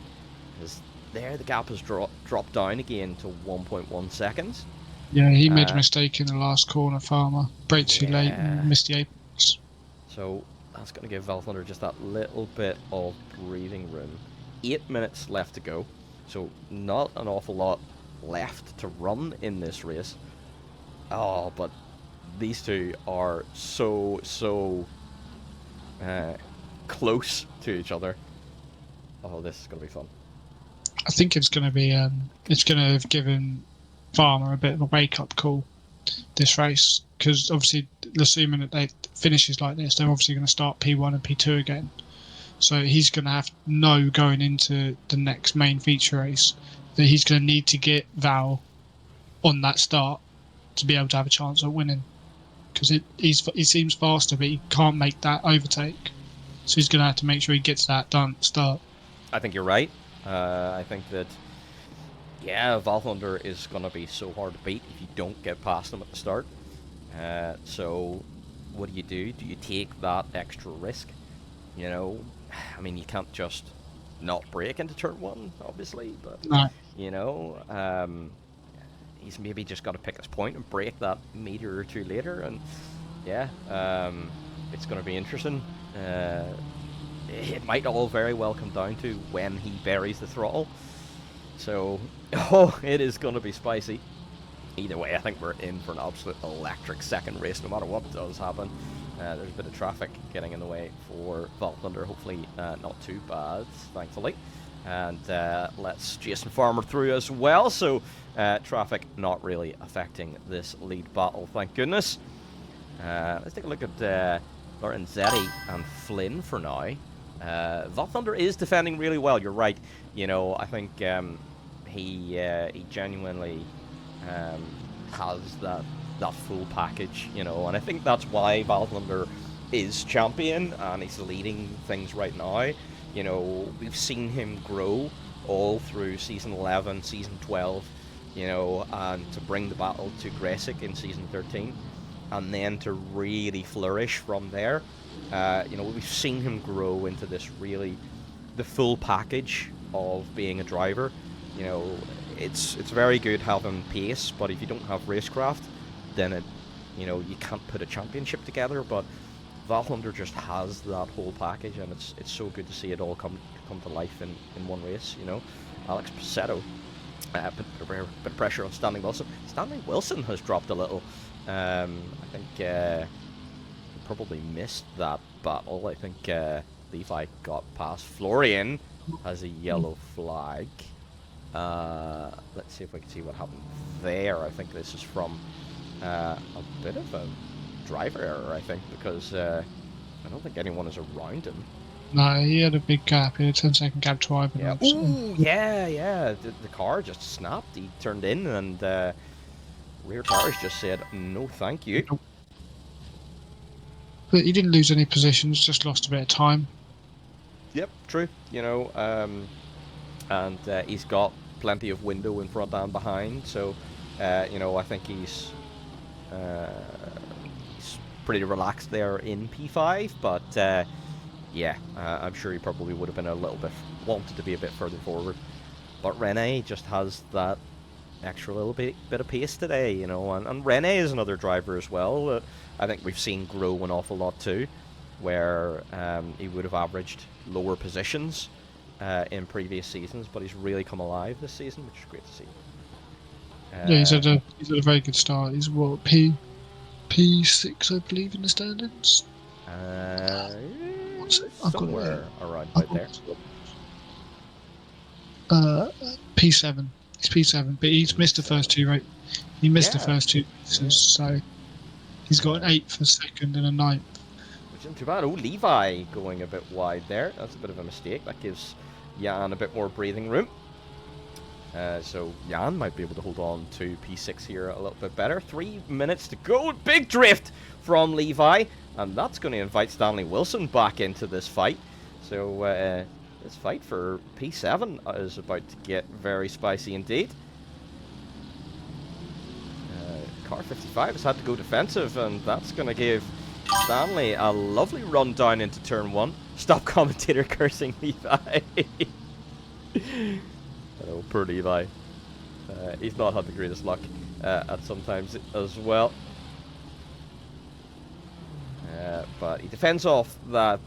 Because there the gap has dropped down again to 1.1 seconds. Yeah, he made a mistake in the last corner, Farmer. Brake too late Yeah. and missed the apex. So that's going to give Valthunder just that little bit of breathing room. 8 minutes left to go, so not an awful lot left to run in this race. Oh, but these two are so close to each other. Oh, this is going to be fun. I think it's going to be it's going to have given Farmer a bit of a wake-up call this race, because obviously, assuming that they finishes like this, they're obviously going to start P1 and P2 again. So he's going to have to know going into the next main feature race that he's going to need to get Val on that start to be able to have a chance at winning, because he seems faster, but he can't make that overtake. So he's going to have to make sure he gets that done at the start. I think you're right. I think that, yeah, Valthunder is going to be so hard to beat if you don't get past him at the start. So what do? Do you take that extra risk? You know, I mean, you can't just not brake into turn 1, obviously, but, No. you know, he's maybe just got to pick his point and brake that meter or two later, and, yeah, it's going to be interesting. It might all very well come down to when he buries the throttle. So, oh, it is going to be spicy. Either way, I think we're in for an absolute electric second race, no matter what does happen. There's a bit of traffic getting in the way for Valthunder. Hopefully not too bad, thankfully. And let's Jason Farmer through as well. So, traffic not really affecting this lead battle, thank goodness. Let's take a look at Lorenzetti and Flynn for now. Valthunder is defending really well, you're right. You know, I think he genuinely has that full package, you know, and I think that's why Valthunder is champion and he's leading things right now. You know, we've seen him grow all through Season 11, Season 12, you know, and to bring the battle to Gresic in Season 13, and then to really flourish from there. You know, we've seen him grow into this really, the full package of being a driver. You know, it's very good having pace, but if you don't have racecraft, then it, you know, you can't put a championship together. But Valthunder just has that whole package, and it's so good to see it all come to life in one race. You know, Alex Passetto, bit of pressure on Stanley Wilson. Stanley Wilson has dropped a little. I think probably missed that battle. I think Levi got past. Florian has a yellow flag. Let's see if we can see what happened there. I think this is from a bit of a driver error, I think, because I don't think anyone is around him. No, he had a big gap. He had a 10-second gap to Ivan. Yeah. Ooh, yeah. The car just snapped. He turned in, and rear tires just said, no thank you. But he didn't lose any positions, just lost a bit of time. Yep, true. You know, and he's got plenty of window in front and behind, so you know, I think he's pretty relaxed there in P5. But yeah, I'm sure he probably would have been a little bit wanted to be a bit further forward. But Rene just has that extra little bit of pace today, you know, and Rene is another driver as well. I think we've seen grow an awful lot too, where he would have averaged lower positions in previous seasons, but he's really come alive this season, which is great to see. Yeah, he's had a very good start. He's what, P6, I believe, in the standings. Somewhere around right there. P7. He's P7, but he's missed the first two, right? He missed the first two races, so he's got an 8th, a 2nd, and a 9th. Which isn't too bad. Oh, Levi going a bit wide there. That's a bit of a mistake. That gives Jan a bit more breathing room. So Jan might be able to hold on to P6 here a little bit better. 3 minutes to go. Big drift from Levi, and that's going to invite Stanley Wilson back into this fight. So this fight for P7 is about to get very spicy indeed. Car 55 has had to go defensive, and that's going to give Stanley a lovely run down into turn 1. Stop commentator cursing Levi. Hello, poor Levi. He's not had the greatest luck at sometimes as well. But he defends off that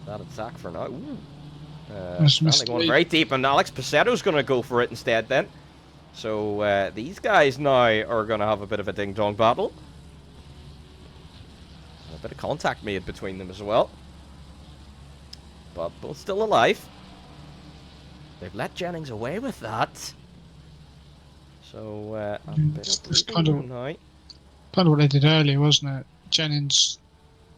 attack for now. Ooh. Stanley going very deep, and Alex Pacetto's going to go for it instead then. So these guys now are going to have a bit of a ding-dong battle. A bit of contact made between them as well. But both still alive. They've let Jennings away with that. So a bit of kind of what they did earlier, wasn't it? Jennings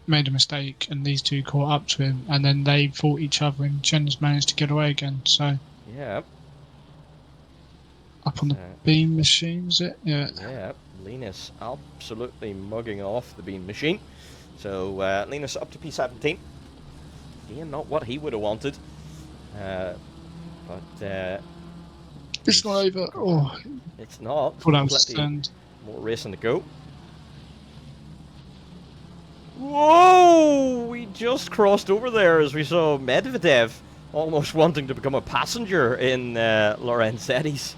made a mistake, and these two caught up to him, and then they fought each other, and Jennings managed to get away again. So yeah, up on the beam machine, is it? Yeah. Yeah, Linus absolutely mugging off the beam machine. So Linus up to P17. Again, not what he would have wanted. But it's not over. Oh, it's not. Plenty more racing to go. Whoa! We just crossed over there as we saw Medvedev almost wanting to become a passenger in Lorenzetti's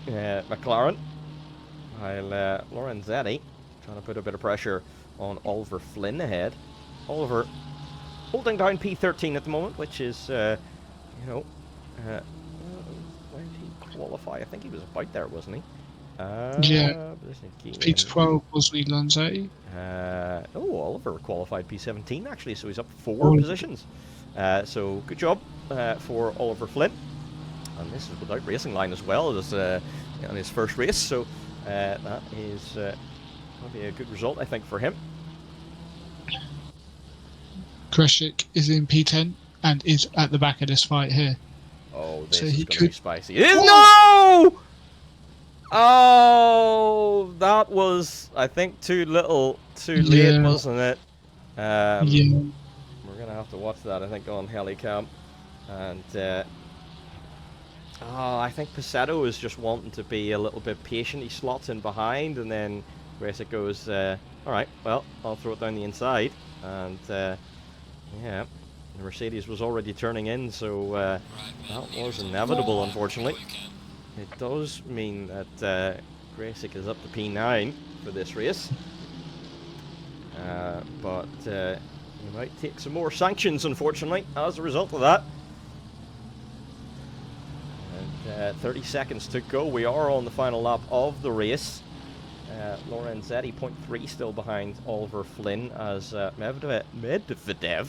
McLaren. While Lorenzetti trying to put a bit of pressure on Oliver Flynn ahead. Oliver holding down P13 at the moment, which is, where did he qualify? I think he was about there, wasn't he? Yeah. P12 was Lee Lanzetti. Oliver qualified P17 actually, so he's up 4 positions. So good job for Oliver Flynn. And this is without racing line as well as on his first race, so that is probably a good result, I think, for him. Kreshik is in P10 and is at the back of this fight here. Oh, this so is he going to could be spicy. It is no! Oh, that was, I think, too little, too late, wasn't it? Yeah. We're going to have to watch that, I think, on Helicam. And, I think Pacetto is just wanting to be a little bit patient. He slots in behind, and then Grayson goes, alright, well, I'll throw it down the inside. And, yeah, the Mercedes was already turning in, so that was inevitable, unfortunately. It does mean that Graysick is up to P9 for this race. But he might take some more sanctions, unfortunately, as a result of that. And 30 seconds to go. We are on the final lap of the race. Lorenzetti, 0.3 still behind Oliver Flynn, as Medvedev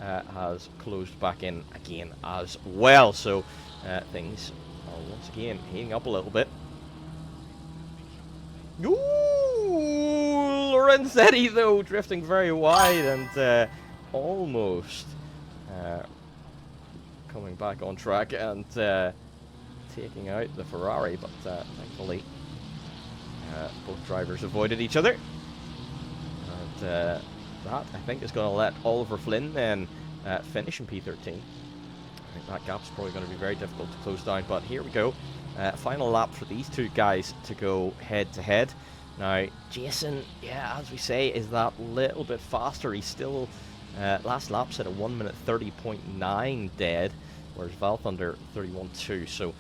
has closed back in again as well. So things are once again heating up a little bit. Ooh, Lorenzetti though drifting very wide and almost coming back on track and taking out the Ferrari, but thankfully both drivers avoided each other. And that, I think, is going to let Oliver Flynn then finish in P13. I think that gap's probably going to be very difficult to close down, but here we go. Final lap for these two guys to go head-to-head. Now, Jason, yeah, as we say, is that little bit faster. He's still, last lap set a 1 minute 30.9 dead, whereas Valthunder 31.2. So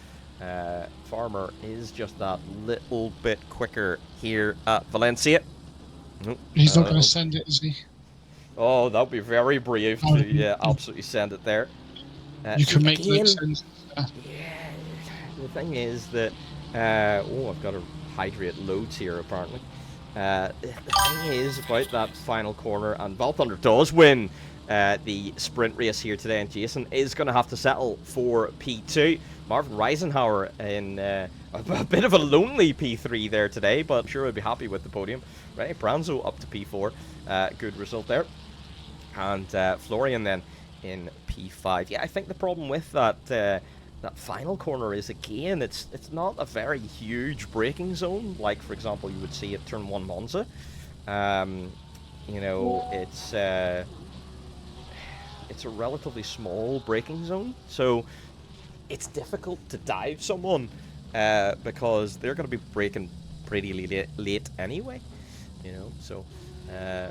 Farmer is just that little bit quicker here at Valencia. He's not going to send it, is he? Oh, that would be very brave to absolutely send it there. You can make no sense. Yeah, the thing is that I've got to hydrate loads here apparently. The thing is about that final corner, and Valthunder does win the sprint race here today, and Jason is going to have to settle for P2. Marvin Reisenhauer in a bit of a lonely P3 there today, but I'm sure he'll be happy with the podium. Right, Branzo up to P4, good result there. And Florian then in P5. Yeah, I think the problem with that that final corner is, again, it's not a very huge braking zone, like, for example, you would see at Turn 1 Monza. You know, it's a relatively small braking zone, so it's difficult to dive someone because they're going to be braking pretty late anyway, you know. So yeah,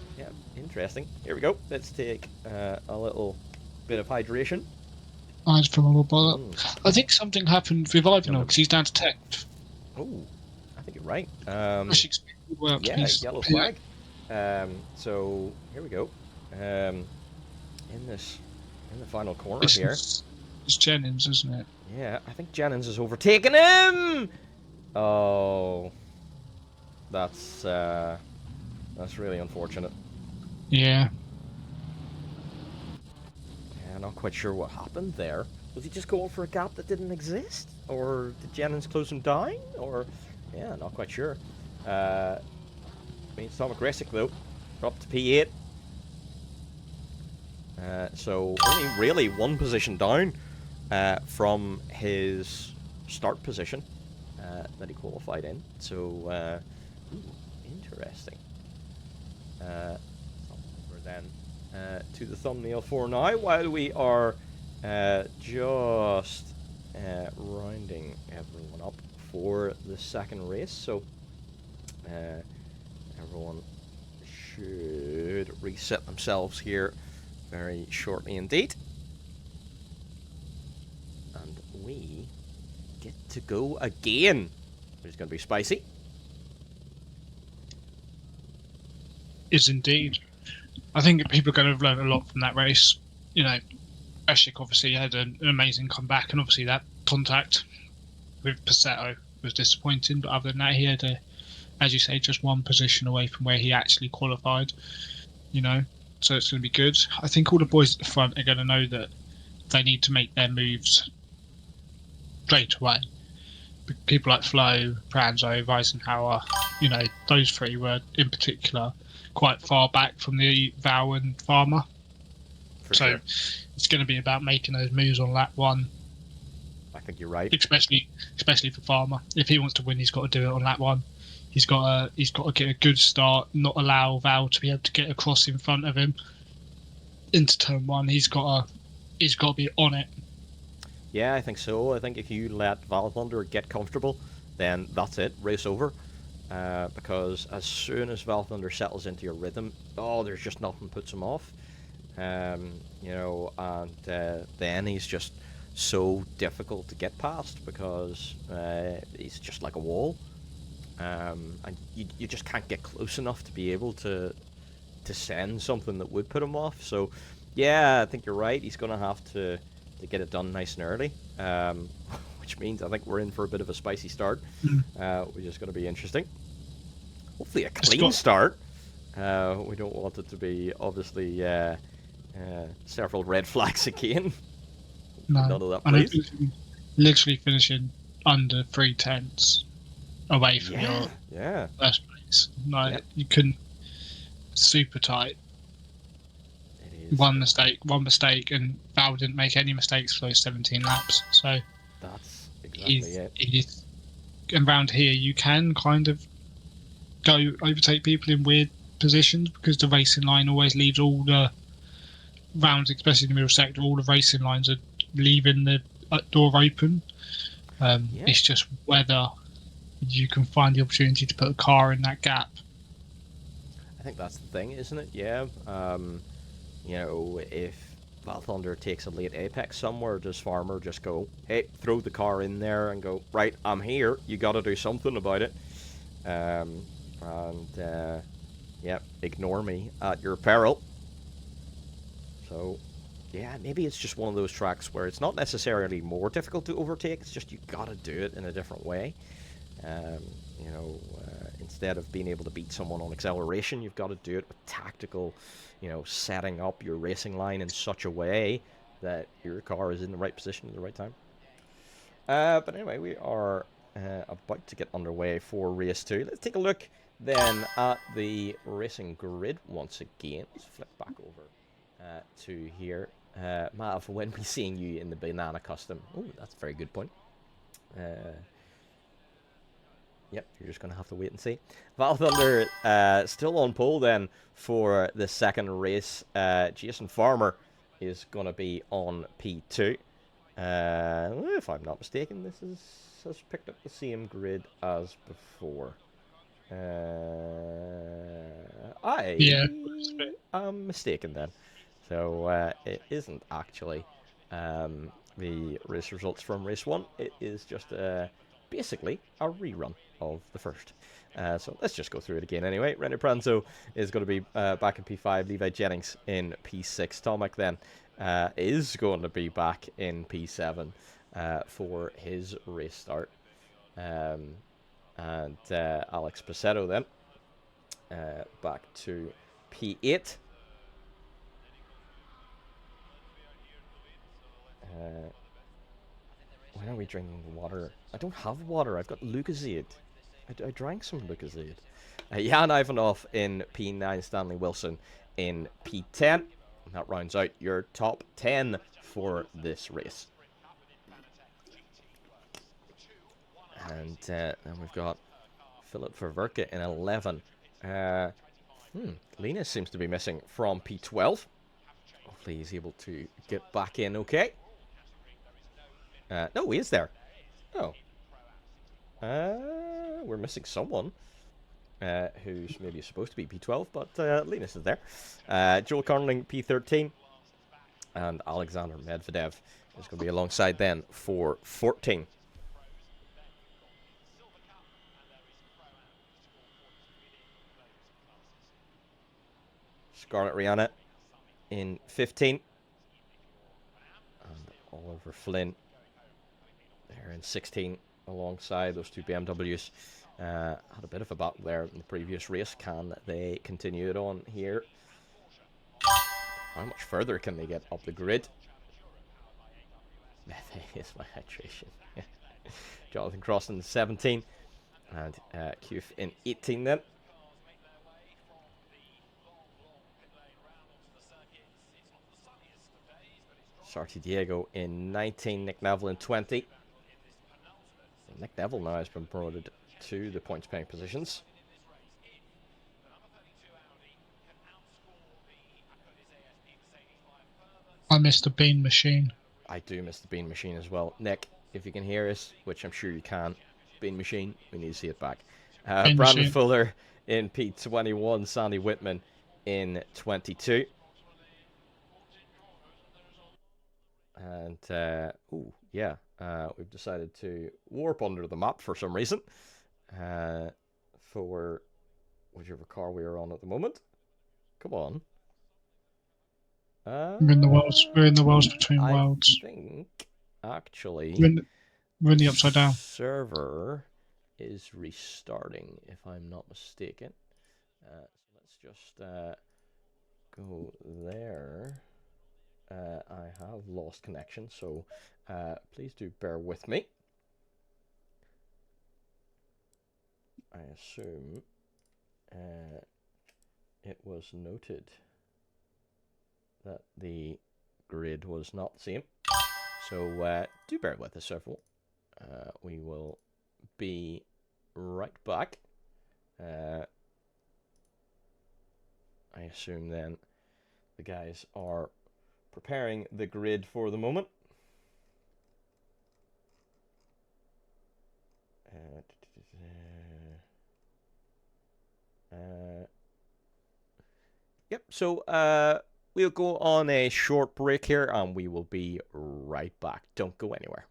interesting. Here we go. Let's take a little bit of hydration. I'd probably bother. Mm. I think something happened with Ivanov because he's down to 10. Oh, I think you're right. Yeah, Yeah, yellow flag. So here we go. In the final corner here. It's Jennings, isn't it? Yeah, I think Jennings has overtaken him. Oh, that's really unfortunate. Yeah. Yeah, not quite sure what happened there. Was he just going for a gap that didn't exist, or did Jennings close him down? Or, yeah, not quite sure. Means Tom Gressick though, up to P8. So only really one position down from his start position that he qualified in. So, interesting. Over then to the thumbnail for now, while we are just rounding everyone up for the second race. So everyone should reset themselves here very shortly indeed. And we get to go again. It's going to be spicy. Is indeed. I think people are going to have learned a lot from that race. You know, Eshik obviously had an amazing comeback, and obviously that contact with Passetto was disappointing. But other than that, he had, as you say, just one position away from where he actually qualified. You know, so it's going to be good. I think all the boys at the front are going to know that they need to make their moves straight away. People like Flo, Pranzo, Weisenhower, you know, those three were in particular quite far back from the Val and Farmer. So it's going to be about making those moves on lap one. I think you're right. Especially for Farmer. If he wants to win, he's got to do it on lap one. He's got to get a good start, not allow Val to be able to get across in front of him into turn one. He's got to be on it. Yeah, I think so. I think if you let Val Thunder get comfortable, then that's it, race over. Because as soon as Val Thunder settles into your rhythm, there's just nothing puts him off. You know, and then he's just so difficult to get past because he's just like a wall. And you just can't get close enough to be able to send something that would put him off. So, yeah, I think you're right. He's going to have to get it done nice and early, which means I think we're in for a bit of a spicy start, which is going to be interesting. Hopefully a clean start. We don't want it to be, obviously, several red flags again. No, none of that, please. Literally finishing under 3/10 away from your first place. No, you couldn't. Super tight. It is. One mistake, and Val didn't make any mistakes for those 17 laps. So that's exactly it. And around here, you can kind of go overtake people in weird positions because the racing line always leaves all the rounds, especially in the middle sector. All the racing lines are leaving the door open. It's just whether you can find the opportunity to put a car in that gap. I think that's the thing, isn't it? Yeah. You know, if Val Thunder takes a late apex somewhere, does Farmer just go, hey, throw the car in there and go, right, I'm here, you got to do something about it. Ignore me at your peril. So, yeah, maybe it's just one of those tracks where it's not necessarily more difficult to overtake, it's just you got to do it in a different way. You know, instead of being able to beat someone on acceleration, you've got to do it with tactical, you know, setting up your racing line in such a way that your car is in the right position at the right time. But anyway, we are about to get underway for race 2. Let's take a look then at the racing grid once again. Let's flip back over to here. Mav, when we seeing you in the banana custom? Oh, that's a very good point. Yep, you're just going to have to wait and see. Val Thunder still on pole then for the second race. Jason Farmer is going to be on P2. If I'm not mistaken, this has picked up the same grid as before. I am mistaken then. So it isn't actually the race results from race 1. It is just basically a rerun of the first. So let's just go through it again anyway. René Pranzo is going to be back in P5. Levi Jennings in P6. Tomac then is going to be back in P7 for his race start. And Alex Pacetto then back to P8. Why are we drinking water? I don't have water. I've got Lucozade. I drank some Lucozade. Jan Ivanov in P9. Stanley Wilson in P10. And that rounds out your top 10 for this race. And then we've got Philip Ververke in 11. Linus seems to be missing from P12. Hopefully he's able to get back in okay. No, he is there. Oh. We're missing someone who's maybe supposed to be P12, but Linus is there. Joel Carnling, P13. And Alexander Medvedev is going to be alongside then for 14. Scarlett Rihanna in 15. And Oliver Flynn there in 16 alongside those two BMWs. Had a bit of a battle there in the previous race. Can they continue it on here? How much further can they get up the grid? Is my hydration. Jonathan Cross in 17. And Qf in 18 then. Sarti Diego in 19, Nick Neville in 20. And Nick Neville now has been promoted to the points paying positions. I missed the bean machine. I do miss the bean machine as well. Nick, if you can hear us, which I'm sure you can, bean machine, we need to see it back. Brandon machine. Fuller in P21, Sandy Whitman in 22. And, we've decided to warp under the map for some reason. For whichever car we are on at the moment. Come on. We're in the worlds between worlds. I think, actually, We're in the upside down. server is restarting, if I'm not mistaken. So let's just go there. I have lost connection, so please do bear with me. I assume it was noted that the grid was not the same. So do bear with us, several. We will be right back. I assume then the guys are preparing the grid for the moment. Yep, so we'll go on a short break here and we will be right back. Don't go anywhere.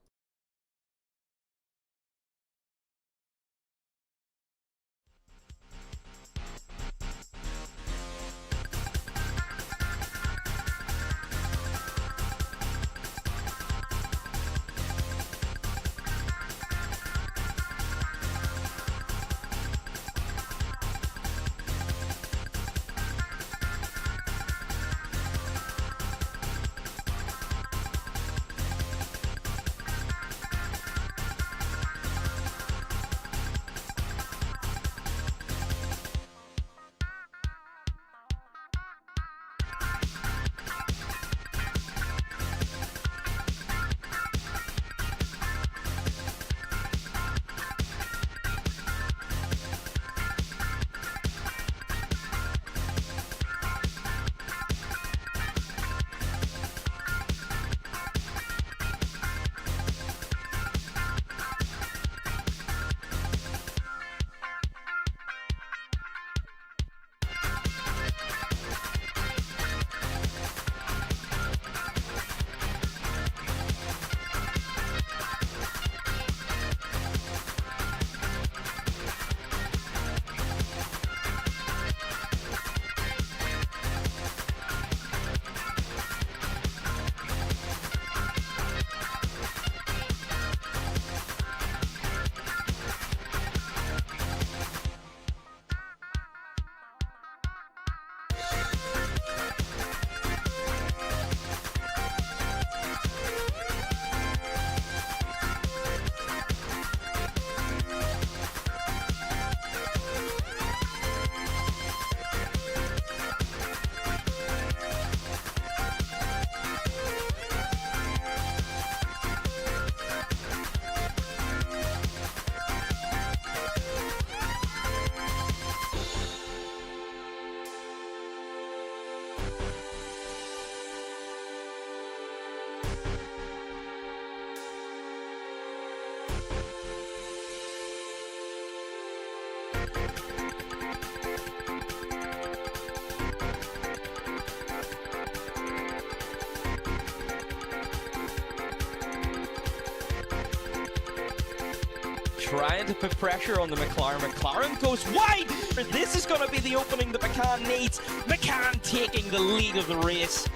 Trying to put pressure on the McLaren. McLaren goes wide! This is going to be the opening that McCann needs. McCann taking the lead of the race.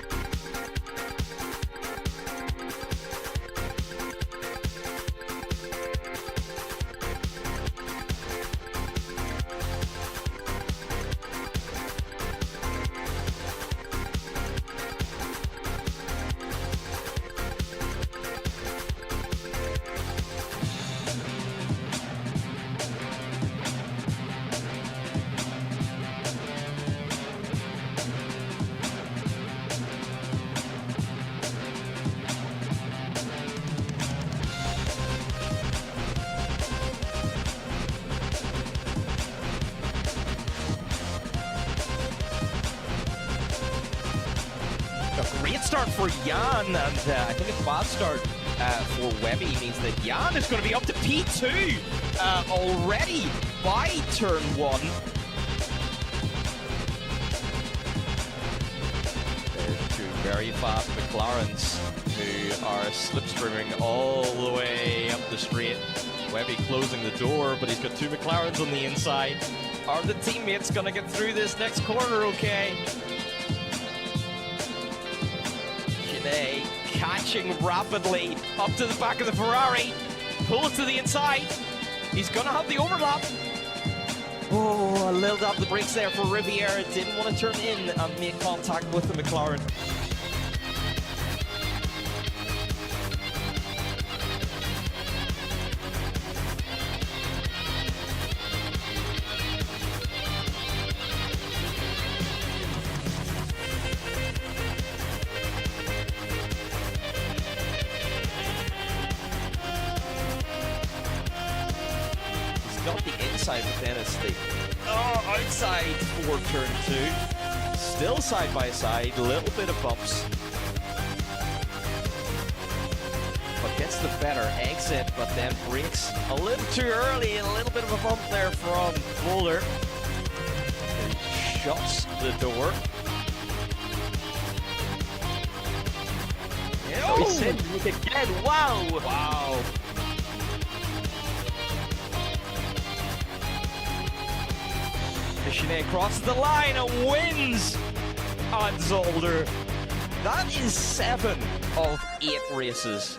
A great start for Jan, and I think a bad start for Webby means that Jan is going to be up to P2 already by turn 1. There's two very fast McLarens who are slipstreaming all the way up the straight. Webby closing the door, but he's got two McLarens on the inside. Are the teammates going to get through this next corner okay? Catching rapidly up to the back of the Ferrari, pulls to the inside. He's gonna have the overlap. Oh, a little dab the brakes there for Riviera. Didn't want to turn in and make contact with the McLaren. Got the inside, but then it's the outside for turn 2. Still side by side, a little bit of bumps. But gets the better exit, but then brakes a little too early. A little bit of a bump there from Boulder. He shuts the door. Oh, he said it again. Wow! Wow. Michelet crosses the line and wins on Zolder. That is 7 of 8 races.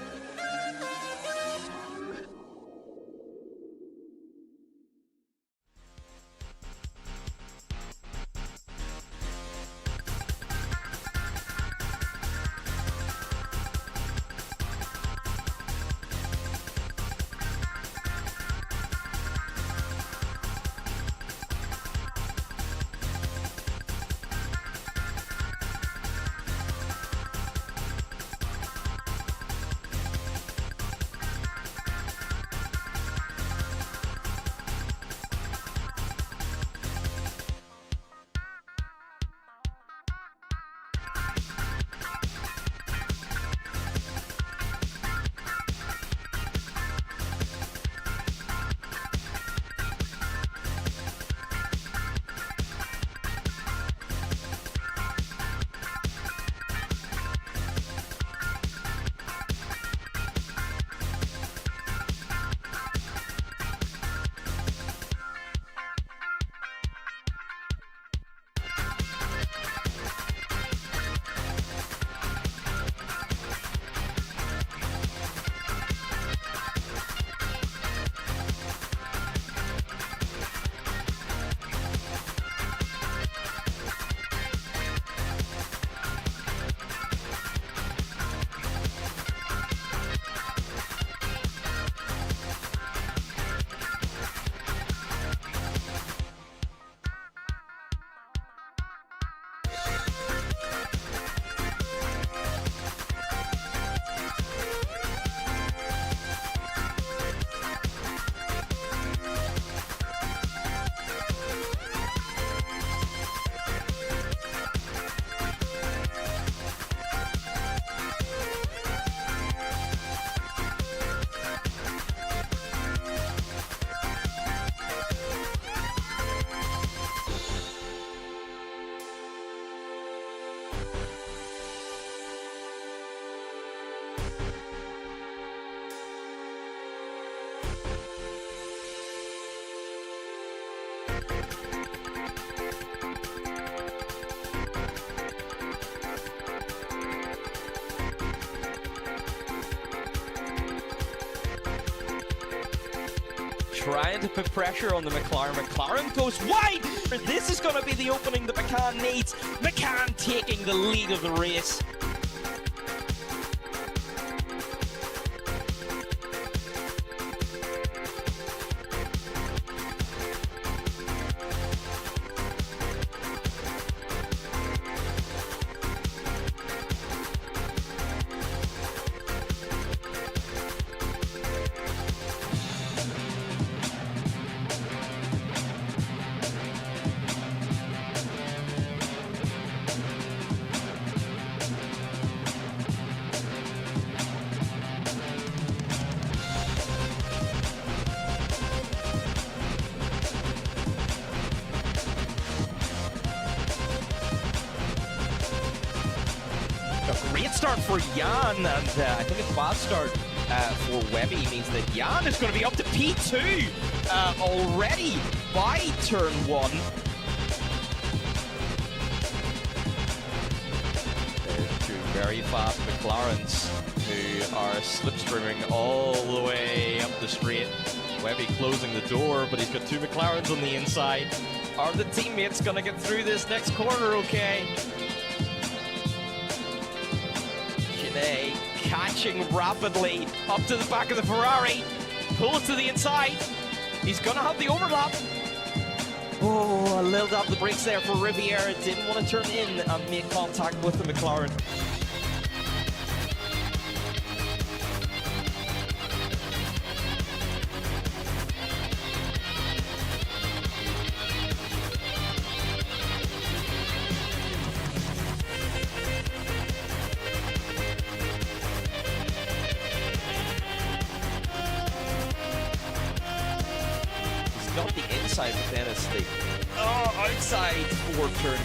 trying to put pressure on the McLaren. McLaren goes wide! This is going to be the opening that McCann needs. McCann taking the lead of the race. A great start for Jan, and I think a fast start for Webby means that Jan is going to be up to P2 already by turn 1. There's two very fast McLarens who are slipstreaming all the way up the straight. Webby closing the door, but he's got two McLarens on the inside. Are the teammates going to get through this next corner okay? Catching rapidly up to the back of the Ferrari, pull it to the inside. He's gonna have the overlap. Oh, a little dab the brakes there for Riviera. Didn't want to turn in and make contact with the McLaren. Not the inside, but then it's the outside for turn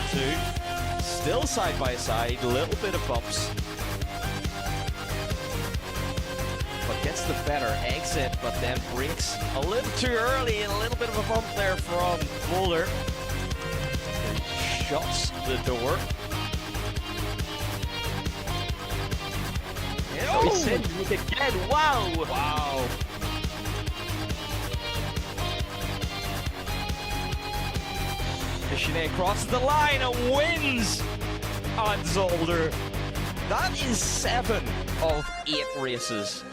2. Still side by side, a little bit of bumps. But gets the better exit, but then brakes a little too early. A little bit of a bump there from Boulder. Shuts the door. Oh, he sent it again. Wow. Wow. Deschanel crosses the line and wins on Zolder. That is 7 of 8 races.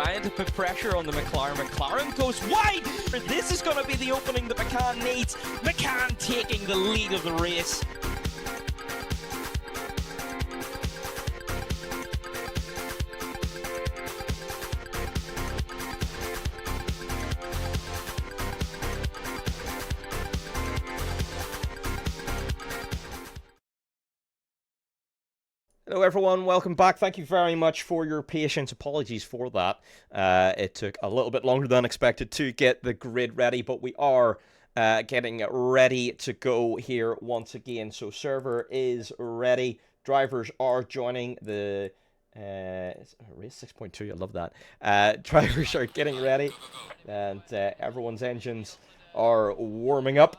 trying to put pressure on the McLaren. McLaren goes wide. This is going to be the opening that McCann needs. McCann taking the lead of the race. Hello everyone, welcome back. Thank you very much for your patience. Apologies for that. It took a little bit longer than expected to get the grid ready, but we are getting ready to go here once again. So server is ready. Drivers are joining the race 6.2. I love that. Drivers are getting ready, and everyone's engines are warming up.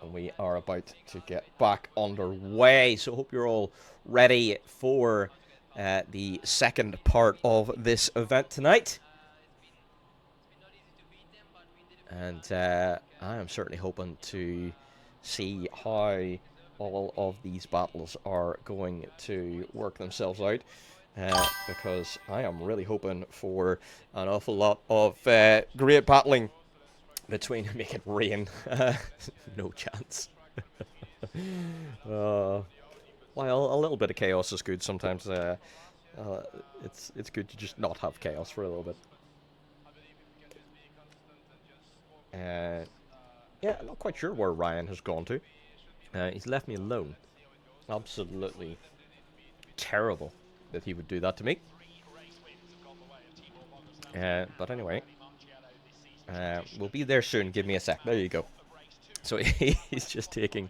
And we are about to get back underway. So hope you're all ready for the second part of this event tonight. And I am certainly hoping to see how all of these battles are going to work themselves out. Because I am really hoping for an awful lot of great battling between make it rain. No chance. While a little bit of chaos is good sometimes, it's good to just not have chaos for a little bit. Yeah, I'm not quite sure where Ryan has gone to. He's left me alone. Absolutely terrible that he would do that to me. But anyway. We'll be there soon. Give me a sec. There you go. So he's just taking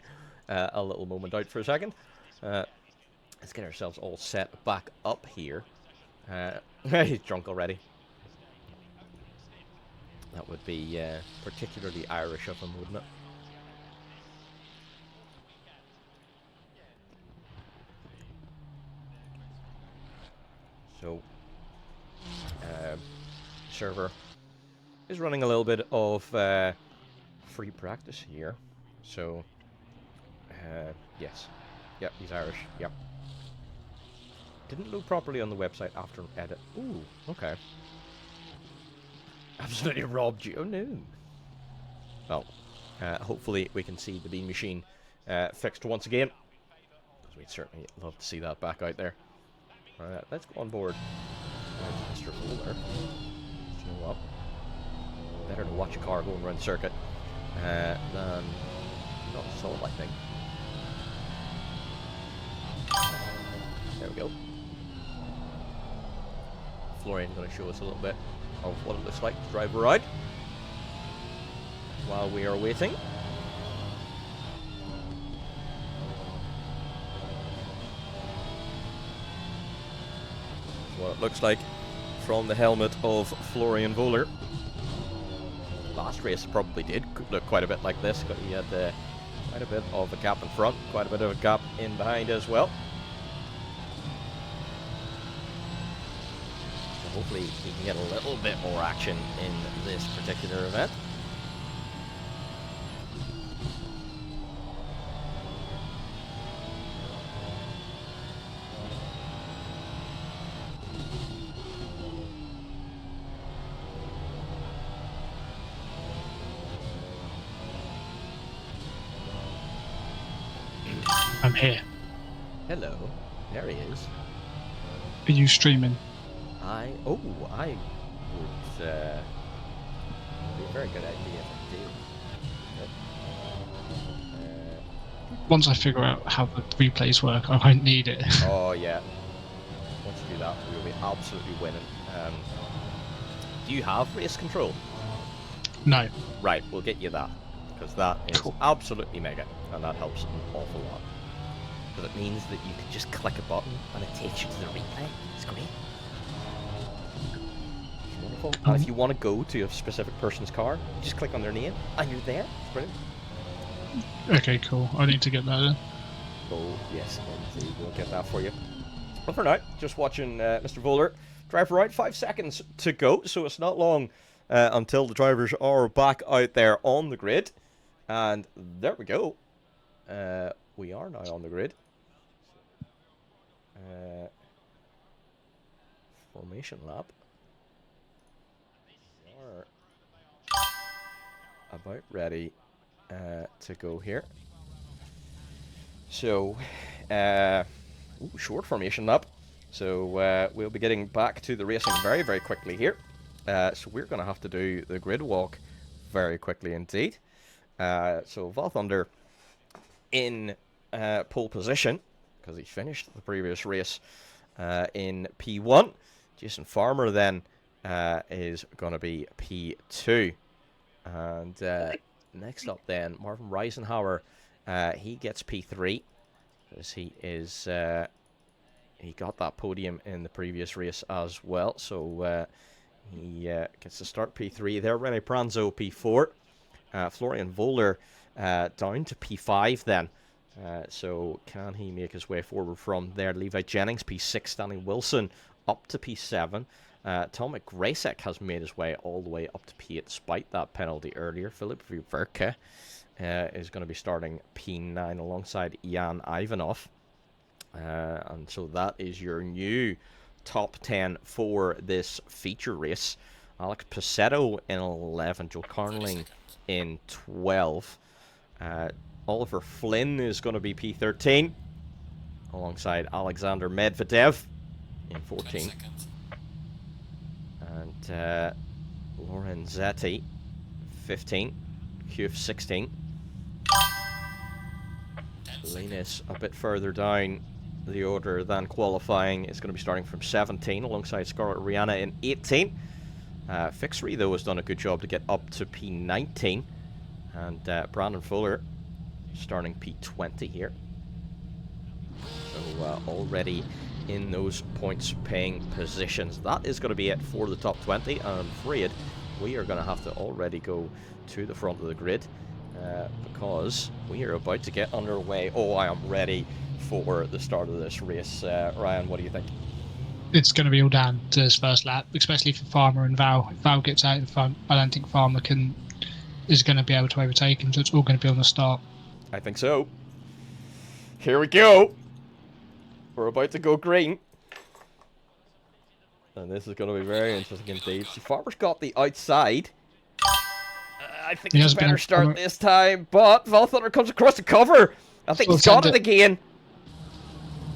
a little moment out for a second. Let's get ourselves all set back up here. He's drunk already. That would be particularly Irish of him, wouldn't it? So, server is running a little bit of free practice here. So, yes. Yep, he's Irish. Yep. Didn't load properly on the website after edit. Ooh, okay. Absolutely robbed you. Oh, no. Well, hopefully we can see the bean machine fixed once again. Because we'd certainly love to see that back out there. Alright, let's go on board. Mr. Fuller. You know what? Better to watch a car going around the circuit than not solid lightning. There we go. Florian's going to show us a little bit of what it looks like to drive a ride while we are waiting. What it looks like from the helmet of Florian Voller. Last race probably did look quite a bit like this. He had quite a bit of a gap in front, quite a bit of a gap in behind as well. So hopefully we can get a little bit more action in this particular event. I'm here. Hello, there he is. Are you streaming? I would be a very good idea if I did. Once I figure out how the replays work, I won't need it. Oh yeah. Once you do that, we'll be absolutely winning. Do you have race control? No. Right, we'll get you that. Because that is Cool. absolutely mega. And that helps an awful lot. Because it means that you can just click a button and it takes you to the replay. It's great. It's wonderful. And if you want to go to a specific person's car, you just click on their name and you're there. It's brilliant. Okay, cool. I need to get that then. Oh, yes, indeed. We'll get that for you. But for now, just watching Mr. Voller drive around 5 seconds to go, so it's not long until the drivers are back out there on the grid. And there we go. We are now on the grid. Formation lap. are about ready to go here. So, short formation up. So we'll be getting back to the racing very, very quickly here. So we're going to have to do the grid walk very quickly indeed. So Val Thunder in pole position, because he finished the previous race in P1. Jason Farmer then is going to be P2. And next up then, Marvin Reisenhauer, he gets P3, as he is... he got that podium in the previous race as well, so he gets to start P3 there. Rene Pranzo P4. Florian Voller down to P5 then. So can he make his way forward from there? Levi Jennings P6, Stanley Wilson up to P7. Tomek Gracek has made his way all the way up to P8 despite that penalty earlier. Philip Verke is going to be starting P9 alongside Jan Ivanov. And so that is your new top 10 for this feature race. Alex Pacetto in 11, Joe Carnling in 12. Oliver Flynn is going to be P13 alongside Alexander Medvedev in 14. And Lorenzetti 15, Hugh 16. Linus a bit further down the order than qualifying is going to be starting from 17 alongside Scarlett Rihanna in 18. Fixery though has done a good job to get up to P19, and Brandon Fuller starting P20 here. So already in those points paying positions. That is going to be it for the top 20, and I'm afraid we are going to have to already go to the front of the grid because we are about to get underway. Oh, I am ready for the start of this race. Ryan, what do you think? It's going to be all down to his first lap, especially for Farmer and Val. If Val gets out in front, I don't think Farmer is going to be able to overtake him, so it's all going to be on the start. I think so. Here we go. We're about to go green. And this is going to be very interesting indeed. See, Farmer's got the outside. I think it's a better start this time, but Val Thunder comes across the cover. I think he's got it again.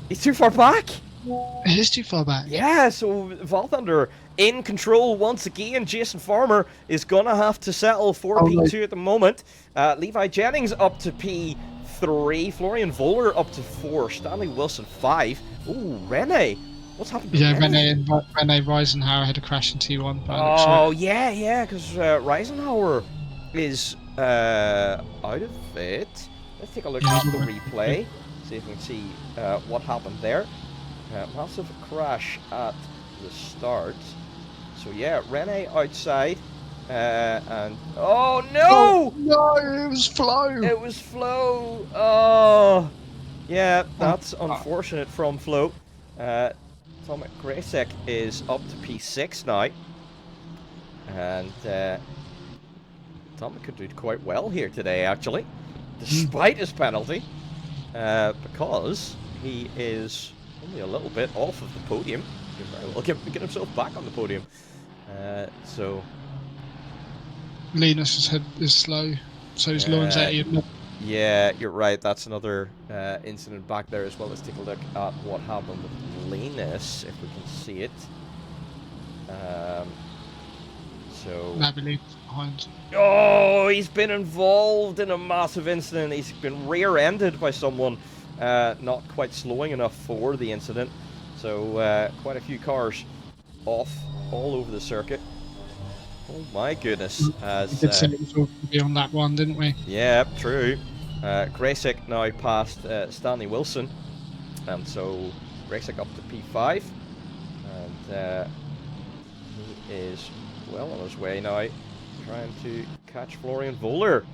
He's too far back. It is too far back. Yeah, so Val Thunder in control once again. Jason Farmer is going to have to settle for P2 at the moment. Levi Jennings up to P3. Florian Voller up to 4. Stanley Wilson 5. Ooh, Rene. What's happened to Rene? Rene Reisenhauer had a crash in T1. Oh, yeah, because Reisenhauer is out of it. Let's take a look at the replay. See if we can see what happened there. Massive crash at the start. So yeah, Rene outside. And oh no! Oh, no, it was Flo. It was Flo. Oh, yeah, that's unfortunate from Flo. Tomek Gracek is up to P6 now, and Tomek could do quite well here today, actually, despite his penalty, because he is only a little bit off of the podium. He can very well get himself back on the podium. So Linus' head is slow, so is Lorenzetti. Yeah, you're right. That's another incident back there as well. Let's take a look at what happened with Linus, if we can see it. So. Linus behind. Oh, he's been involved in a massive incident. He's been rear-ended by someone not quite slowing enough for the incident. So quite a few cars off all over the circuit. Oh my goodness. We did say it was all going to be on lap 1, didn't we? Yeah, true. Gracek now past Stanley Wilson. And so Gracek up to P5. And he is well on his way now, trying to catch Florian Voller.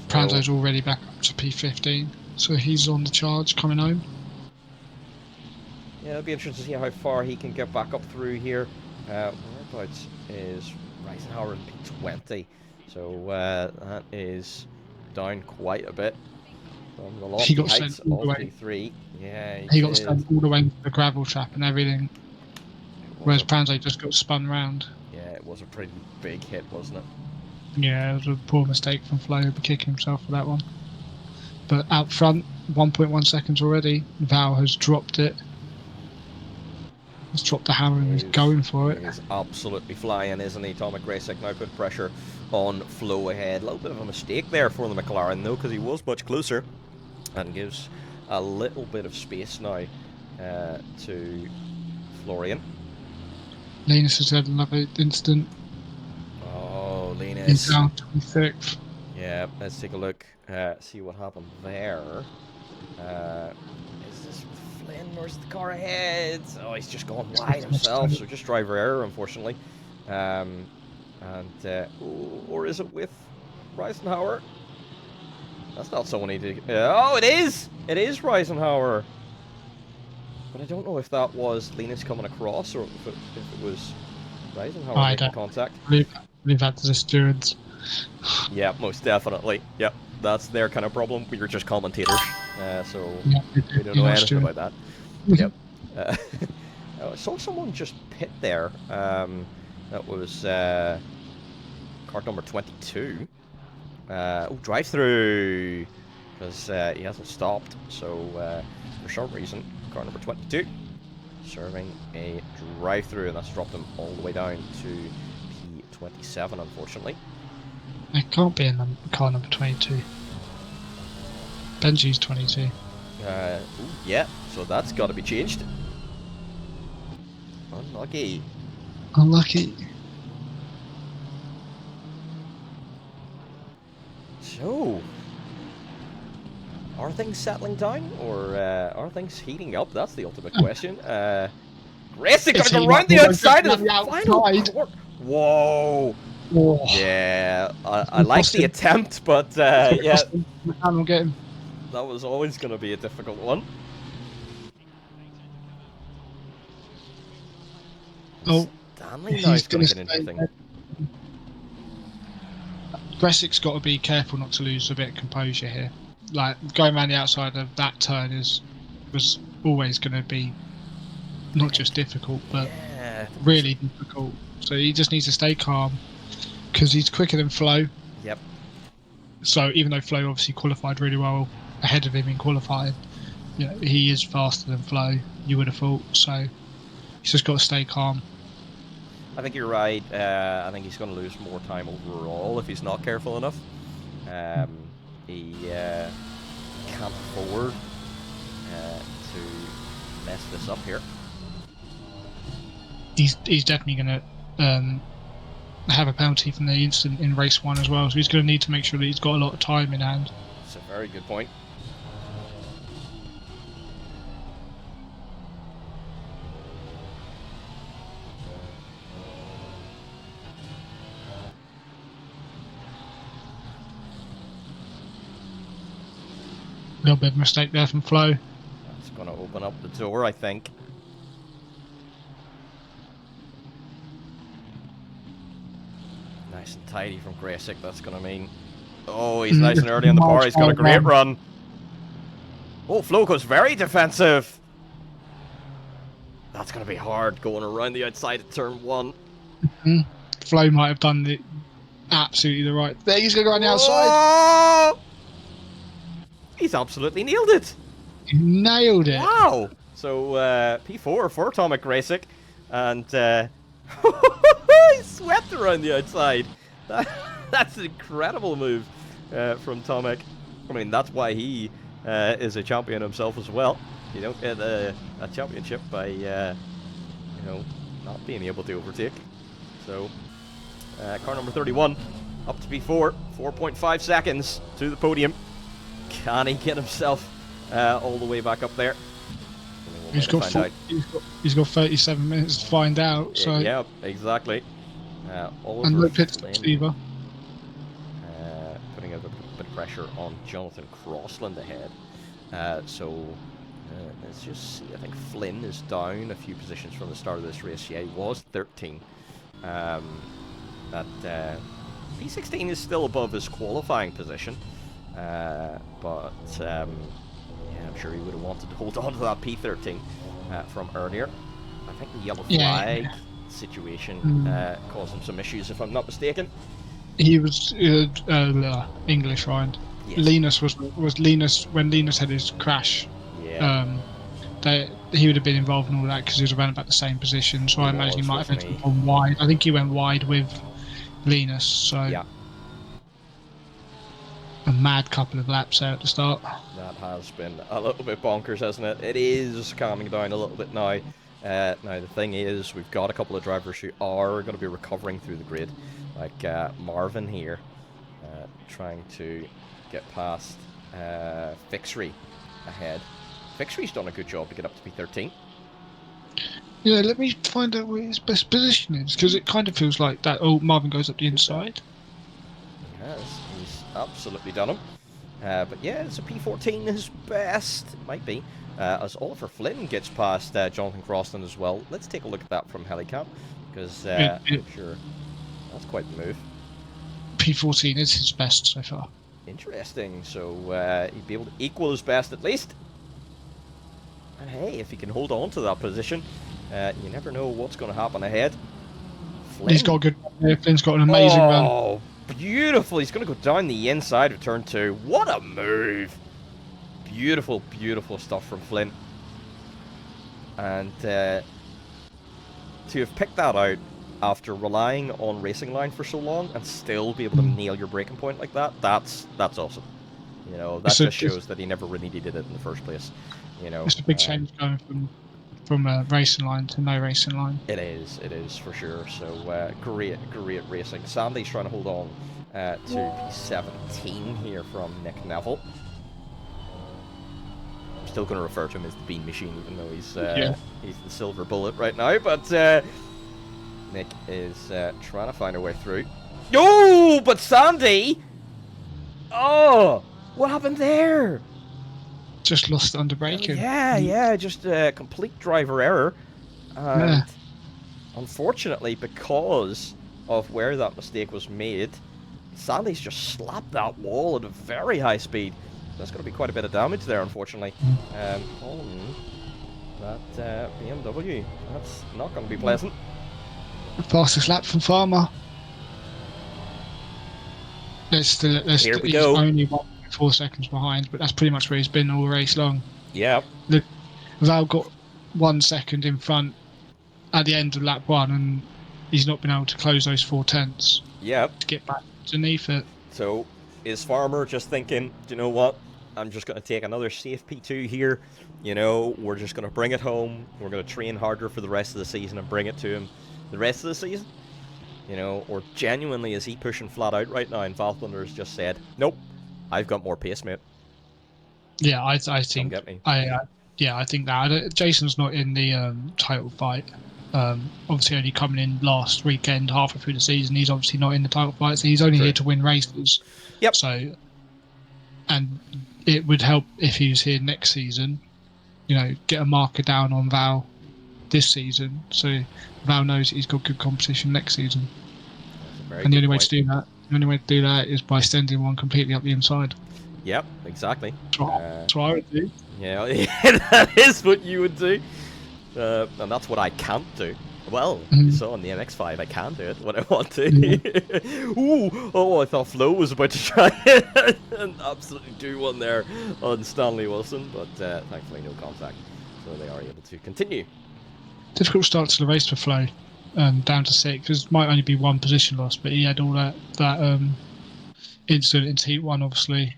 Pranzo's already back up to P15, so he's on the charge coming home. Yeah, it'll be interesting to see how far he can get back up through here. Whereabouts is Reisenhauer in P20, so that is down quite a bit from the lofty heights of P3. Yeah, he got sent all the way to the gravel trap and everything. Whereas Pranzo just got spun round. Yeah, it was a pretty big hit, wasn't it? Yeah, it was a poor mistake from Flo. He'll be kicking himself for that one. But out front, 1.1 seconds already. Val has dropped it. He's dropped the hammer and he's going for it. He's absolutely flying, isn't he? Tomek Gracek now put pressure on Flo ahead. A little bit of a mistake there for the McLaren, though, because he was much closer. And gives a little bit of space now to Florian. Linus has had another instant. Oh, Linus. He's down 26th. Yeah, let's take a look, see what happened there. Is this with Flynn or is the car ahead? Oh, he's just gone wide himself, so just driver error, unfortunately. Or is it with Reisenhauer? That's not someone he did. Oh, it is! It is Reisenhauer. But I don't know if that was Linus coming across or if it was Reisenhauer making contact. We've had the stewards. Yeah, most definitely. Yep, that's their kind of problem. We're just commentators, so Yeah, we don't know anything about that. Yep. I saw someone just pit there. That was car number 22. Oh, drive-through, because he hasn't stopped. So for some reason, car number 22 serving a drive-through, and that's dropped him all the way down to P27, unfortunately. It can't be in car number 22. Benji's 22. Ooh, yeah, so that's got to be changed. Unlucky. Unlucky. So, are things settling down, or are things heating up? That's the ultimate question. Gracek gonna go around the outside of the final corner. Whoa! Oh. Yeah, I like the attempt, but yeah, I'm getting. that was always gonna be a difficult one. Oh, Stanley now is gonna get stay interesting. there. Gracek's got to be careful not to lose a bit of composure here. Like going around the outside of that turn was always going to be not just difficult, but Yeah. really difficult. So he just needs to stay calm because he's quicker than Flo. Yep. So even though Flo obviously qualified really well ahead of him in qualifying, you know, he is faster than Flo. You would have thought. So he's just got to stay calm. I think you're right. I think he's going to lose more time overall if he's not careful enough. He can't afford to mess this up here. He's definitely going to have a penalty from the incident in race 1 as well. So he's going to need to make sure that he's got a lot of time in hand. That's a very good point. A little bit of mistake there from Flo. That's going to open up the door, I think. Nice and tidy from Gracek, that's going to mean... Oh, he's nice and early on the bar, he's got a great run. Oh, Flo goes very defensive. That's going to be hard going around the outside of turn 1. Flo might have done absolutely the right... There, he's going to go on the outside. Oh! He's absolutely nailed it. He nailed it. Wow. So, P4 for Tomek Gracek. And he swept around the outside. That's an incredible move from Tomek. I mean, that's why he is a champion himself as well. You don't get a championship by, you know, not being able to overtake. So, car number 31 up to P4. 4.5 seconds to the podium. Can he get himself all the way back up there? He's got 37 minutes to find out. So yeah, exactly. and look pit Steve. Putting a bit of pressure on Jonathan Crossland ahead. Let's just see. I think Flynn is down a few positions from the start of this race. Yeah, he was 13. P16 is still above his qualifying position. Yeah, I'm sure he would have wanted to hold on to that P13 from earlier. I think the yellow Yeah. flag situation caused him some issues, if I'm not mistaken. He was English, Ryan. Yes. Linus was Linus when Linus had his crash. Yeah. He would have been involved in all that because he was around about the same position. So He I imagine he was, might have wasn't he? gone wide. I think he went wide with Linus. So Yeah. a mad couple of laps there at the start. That has been a little bit bonkers, hasn't it? It is calming down a little bit now. Now, the thing is, we've got a couple of drivers who are going to be recovering through the grid. Like Marvin here, trying to get past Fixery ahead. Fixery's done a good job to get up to P13. Yeah, let me find out where his best position is because it kind of feels like that. Oh, Marvin goes up the inside. He has. He's absolutely done him. But yeah, it's a P14 his best. It might be. As Oliver Flynn gets past Jonathan Croston as well. Let's take a look at that from Helicam. Because I'm sure that's quite the move. P14 is his best so far. Interesting. So he'd be able to equal his best at least. And hey, if he can hold on to that position, you never know what's going to happen ahead. Flynn. He's got a good. Flynn's got an amazing run. Oh, beautiful. He's going to go down the inside of turn 2. What a move. Beautiful, beautiful stuff from Flynn. And to have picked that out after relying on Racing Line for so long and still be able to nail your braking point like that, that's awesome. You know, that just shows that he never really needed it in the first place. You know, it's a big change going from Racing Line to no Racing Line. It is for sure. So great racing. Sandy's trying to hold on to P17 here from Nick Neville. I'm still going to refer to him as the Bean Machine, even though he's the silver bullet right now. But Nick is trying to find a way through. Oh, but Sandy! Oh, what happened there? Just lost under braking. Yeah, just a complete driver error. And unfortunately, because of where that mistake was made, Sandy's just slapped that wall at a very high speed. That's going to be quite a bit of damage there, unfortunately. On that BMW. That's not going to be pleasant. Fastest lap from Farmer. Here we he's go. Only 1.4 seconds behind, but that's pretty much where he's been all race long. Yeah. Val got 1 second in front at the end of lap 1, and he's not been able to close those 4/10 Yep. to get back underneath it. So, is Farmer just thinking, do you know what? I'm just going to take another safe P2 here. You know, we're just going to bring it home. We're going to train harder for the rest of the season and bring it to him the rest of the season. You know, or genuinely is he pushing flat out right now and Val Thunder has just said, nope, I've got more pace, mate. Yeah, I think get me. I think that Jason's not in the title fight. Obviously, only coming in last weekend, halfway through the season. He's obviously not in the title fight, so he's only here to win races. Yep. So, and it would help if he was here next season. You know, get a marker down on Val this season, so Val knows he's got good competition next season. And the only way to do that is by sending one completely up the inside. Yep, exactly. That's what I would do. Yeah, that is what you would do. And that's what I can't do. Well, you saw on the MX-5, I can do it when I want to. Ooh, oh, I thought Flo was about to try and absolutely do one there on Stanley Wilson, but thankfully no contact, so they are able to continue. Difficult start to the race for Flo, down to 6. There might only be 1 position loss, but he had all that incident into Heat 1, obviously.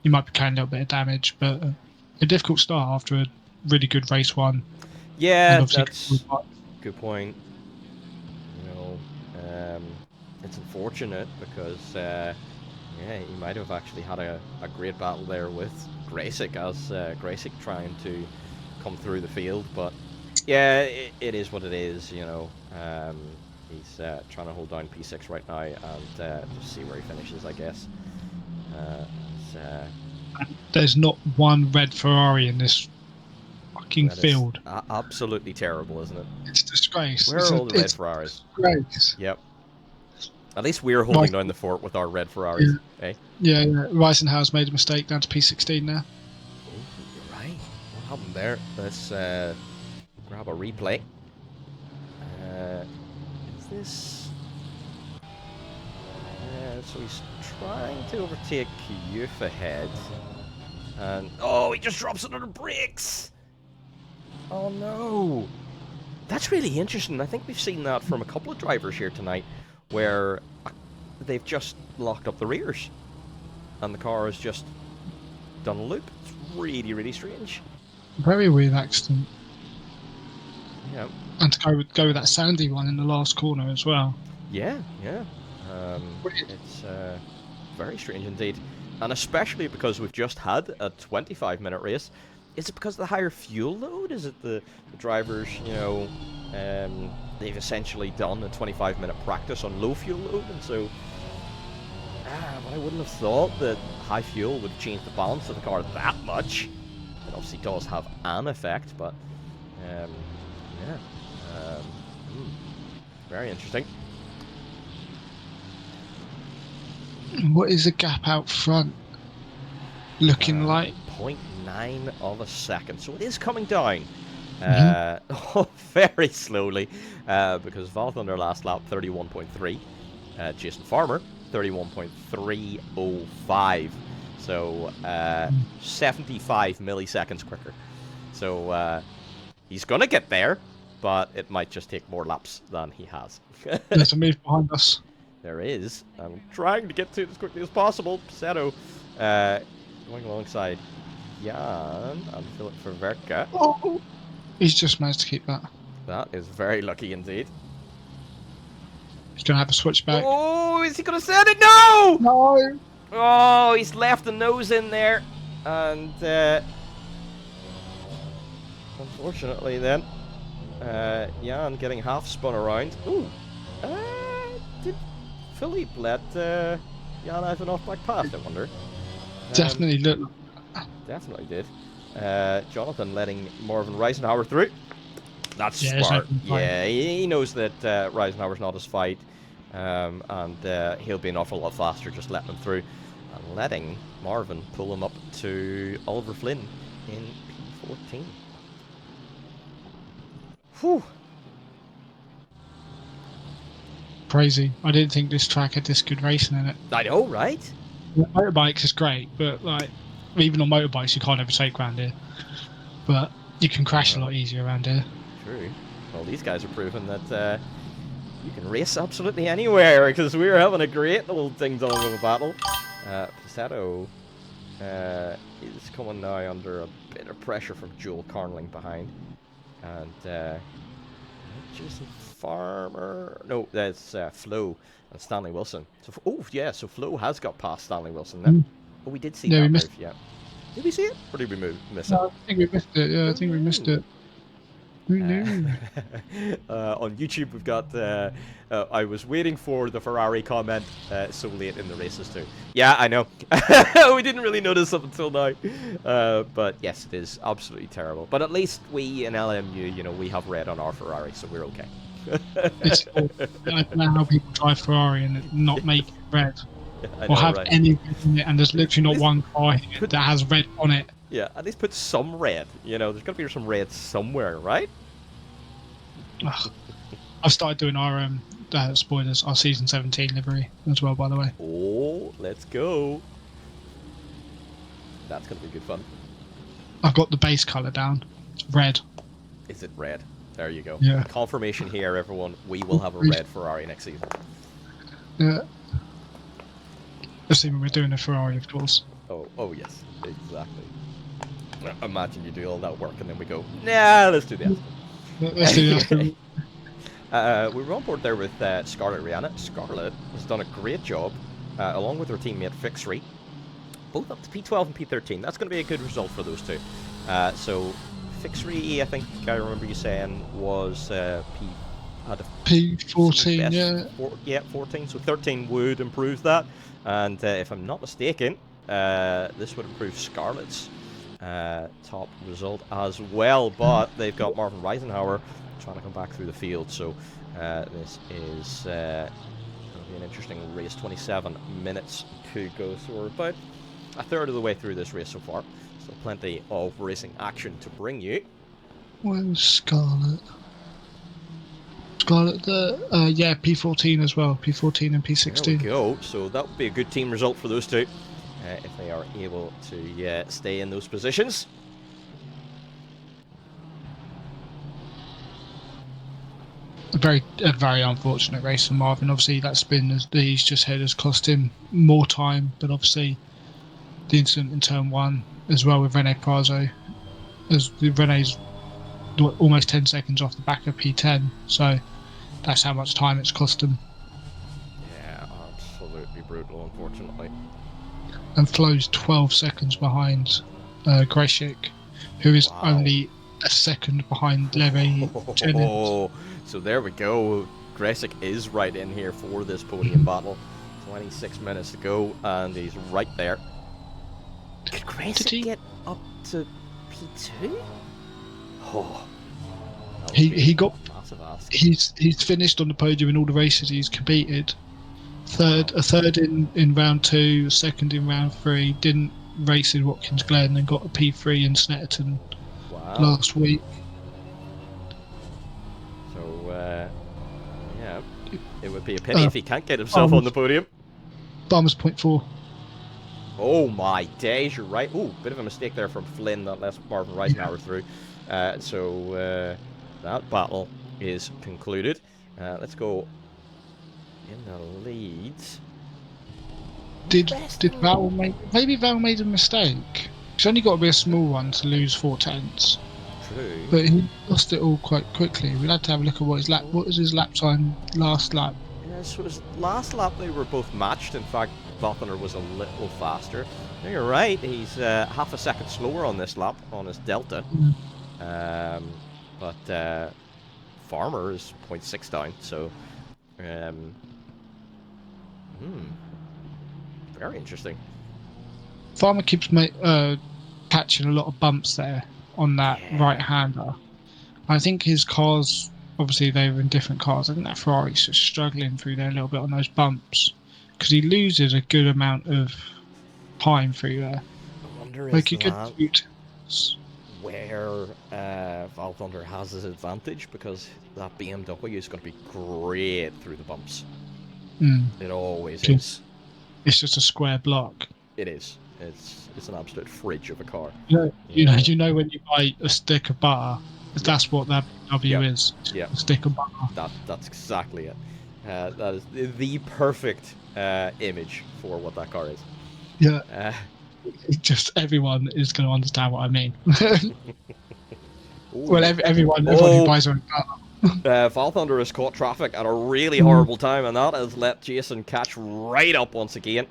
He might be carrying a little bit of damage, but a difficult start after a really good race 1. Yeah, that's a good point. You know, it's unfortunate because, he might have actually had a great battle there with Graysick as Graysick trying to come through the field, but yeah, it is what it is, you know. He's trying to hold down P6 right now and just see where he finishes, I guess. There's not one red Ferrari in this fucking field. Absolutely terrible, isn't it? It's a disgrace. Where are all the red Ferraris? Disgrace. Yep. At least we're holding down the fort with our red Ferraris, eh? Yeah. Risenhouse made a mistake down to P16 now. You're right. What happened there? Let's grab a replay. Is this... so he's trying to overtake Youth ahead. And... Oh, he just drops it under brakes! Oh no! That's really interesting. I think we've seen that from a couple of drivers here tonight, where they've just locked up the rears. And the car has just done a loop. It's really, really strange. Very weird accident. Yeah. And to go with that sandy one in the last corner as well. Yeah, yeah. It's very strange indeed. And especially because we've just had a 25-minute race. Is it because of the higher fuel load? Is it the drivers, you know, they've essentially done a 25-minute practice on low fuel load, and so... but I wouldn't have thought that high fuel would change the balance of the car that much. It obviously does have an effect, but... yeah. Very interesting. What is the gap out front looking like? 0.9 of a second. So it is coming down. Oh, very slowly. Because Valthunder last lap 31.3. Jason Farmer 31.305. So 75 milliseconds quicker. So he's gonna get there, but it might just take more laps than he has. There's a move behind us. There is. I'm trying to get to it as quickly as possible. Seto going alongside Jan and Philip Ververka. Oh, he's just managed to keep that. That is very lucky indeed. He's going to have a switchback. Oh, is he going to send it? No! No! Oh, he's left the nose in there. And, unfortunately then, Jan getting half spun around. Ooh. Did Philippe let Jan have an off-back pass, I wonder? Definitely look. Definitely did. Jonathan letting Marvin Reisenhauer through. That's Yeah, smart. it's not Yeah, he knows that Reisenhauer's not his fight. And he'll be an awful lot faster just letting him through. And letting Marvin pull him up to Oliver Flynn in P14. Whew. Crazy. I didn't think this track had this good racing in it. I know, right? Motorbikes is great, but like even on motorbikes you can't overtake around here. But you can crash a lot easier around here. True. Well, these guys are proving that you can race absolutely anywhere, because we're having a great old ding-dong of a battle. Pisato is coming now under a bit of pressure from Joel Carnling behind. And Jason Farmer... No, that's Flo and Stanley Wilson. So, oh, yeah, so Flo has got past Stanley Wilson then. Oh, we did see that move, yeah. Did we see it? Or did we miss it? No, I think we missed it. Yeah, I think we missed it. Who knew? On YouTube, we've got. I was waiting for the Ferrari comment so late in the races too. Yeah, I know. We didn't really notice up until now. But yes, it is absolutely terrible. But at least we in LMU, you know, we have red on our Ferrari, so we're okay. It's, I don't know how people drive Ferrari and not make it red. I Or know, have right? any red in it, and there's literally not one car here that has red on it. Yeah, at least put some red. You know, there's got to be some red somewhere, right? Ugh. I've started doing our spoilers, our season 17 livery as well, by the way. Oh, let's go. That's going to be good fun. I've got the base colour down. It's red. Is it red? There you go. Yeah. Confirmation here, everyone. We will have a red Ferrari next season. Yeah. Assuming we're doing a Ferrari, of course. Oh yes, exactly. Imagine you do all that work and then we go, nah, let's do the Let's do that. we were on board there with Scarlett Rihanna. Scarlett has done a great job, along with her teammate Fixery, both up to P12 and P13. That's going to be a good result for those two. So Fixery, I think I remember you saying, was had a P14, yeah. Yeah, 14. So 13 would improve that. And if I'm not mistaken, this would improve Scarlett's top result as well. But they've got Marvin Reisenhauer trying to come back through the field. So this is going to be an interesting race. 27 minutes to go. So we're about a third of the way through this race so far. So plenty of racing action to bring you. Where's Scarlett? Scarlet, yeah, P14 as well. P14 and P16. There we go. So that would be a good team result for those two if they are able to stay in those positions. A very unfortunate race for Marvin. Obviously, that spin that he's just had has cost him more time, but obviously the incident in turn 1 as well with Rene Prazo, as Rene's almost 10 seconds off the back of P10, so that's how much time it's cost him. Yeah, absolutely brutal, unfortunately. And Flo's 12 seconds behind Greshik, who is only a second behind Levy Jennings. Oh, so there we go. Gresick is right in here for this podium battle. 26 minutes to go, and he's right there. Could Gresick get up to P2? Oh, he got. massive ask. He's finished on the podium in all the races he's competed. A third in round 2, a second in round 3. Didn't race in Watkins Glen and got a P3 in Snetterton last week. So yeah, it would be a pity if he can't get himself on the podium. Barmer's 0.4. Oh my days, you're right. Ooh, bit of a mistake there from Flynn that lets Marvin Reisenauer through. So that battle is concluded. Let's go in the leads. Did Val maybe Val made a mistake? He's only got to be a small one to lose 4/10. True. But he lost it all quite quickly. We'll have to have a look at what was his lap time last lap. Yeah, so his last lap they were both matched. In fact, Balthander was a little faster. No, you're right. He's half a second slower on this lap on his delta. But Farmer is 0.6 down. So, very interesting. Farmer keeps catching a lot of bumps there on that right-hander. I think his cars, obviously they were in different cars. I think that Ferrari's just struggling through there a little bit on those bumps because he loses a good amount of time through there. I wonder Like where Valthunder has his advantage, because that BMW is going to be great through the bumps. It always is. It's just a square block. It is. It's an absolute fridge of a car. You know when you buy a stick of butter, that's what that BMW is. Yeah. A stick of butter. That's exactly it. That is the perfect image for what that car is. Yeah. Just everyone is going to understand what I mean. Well, everyone who buys a car. Valthunder has caught traffic at a really horrible time, and that has let Jason catch right up once again.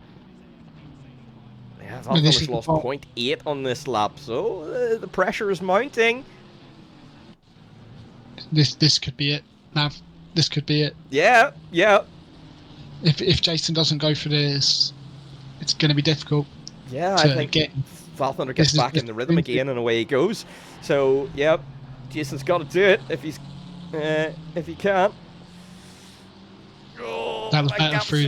Yeah, Valthunder's lost 0.8 on this lap, so the pressure is mounting. This could be it, Nav. This could be it. Yeah. If Jason doesn't go for this, it's going to be difficult. Yeah, I think Valthunder gets back in the rhythm again, and away he goes. So, yeah, Jason's got to do it if he can't. That was better through there.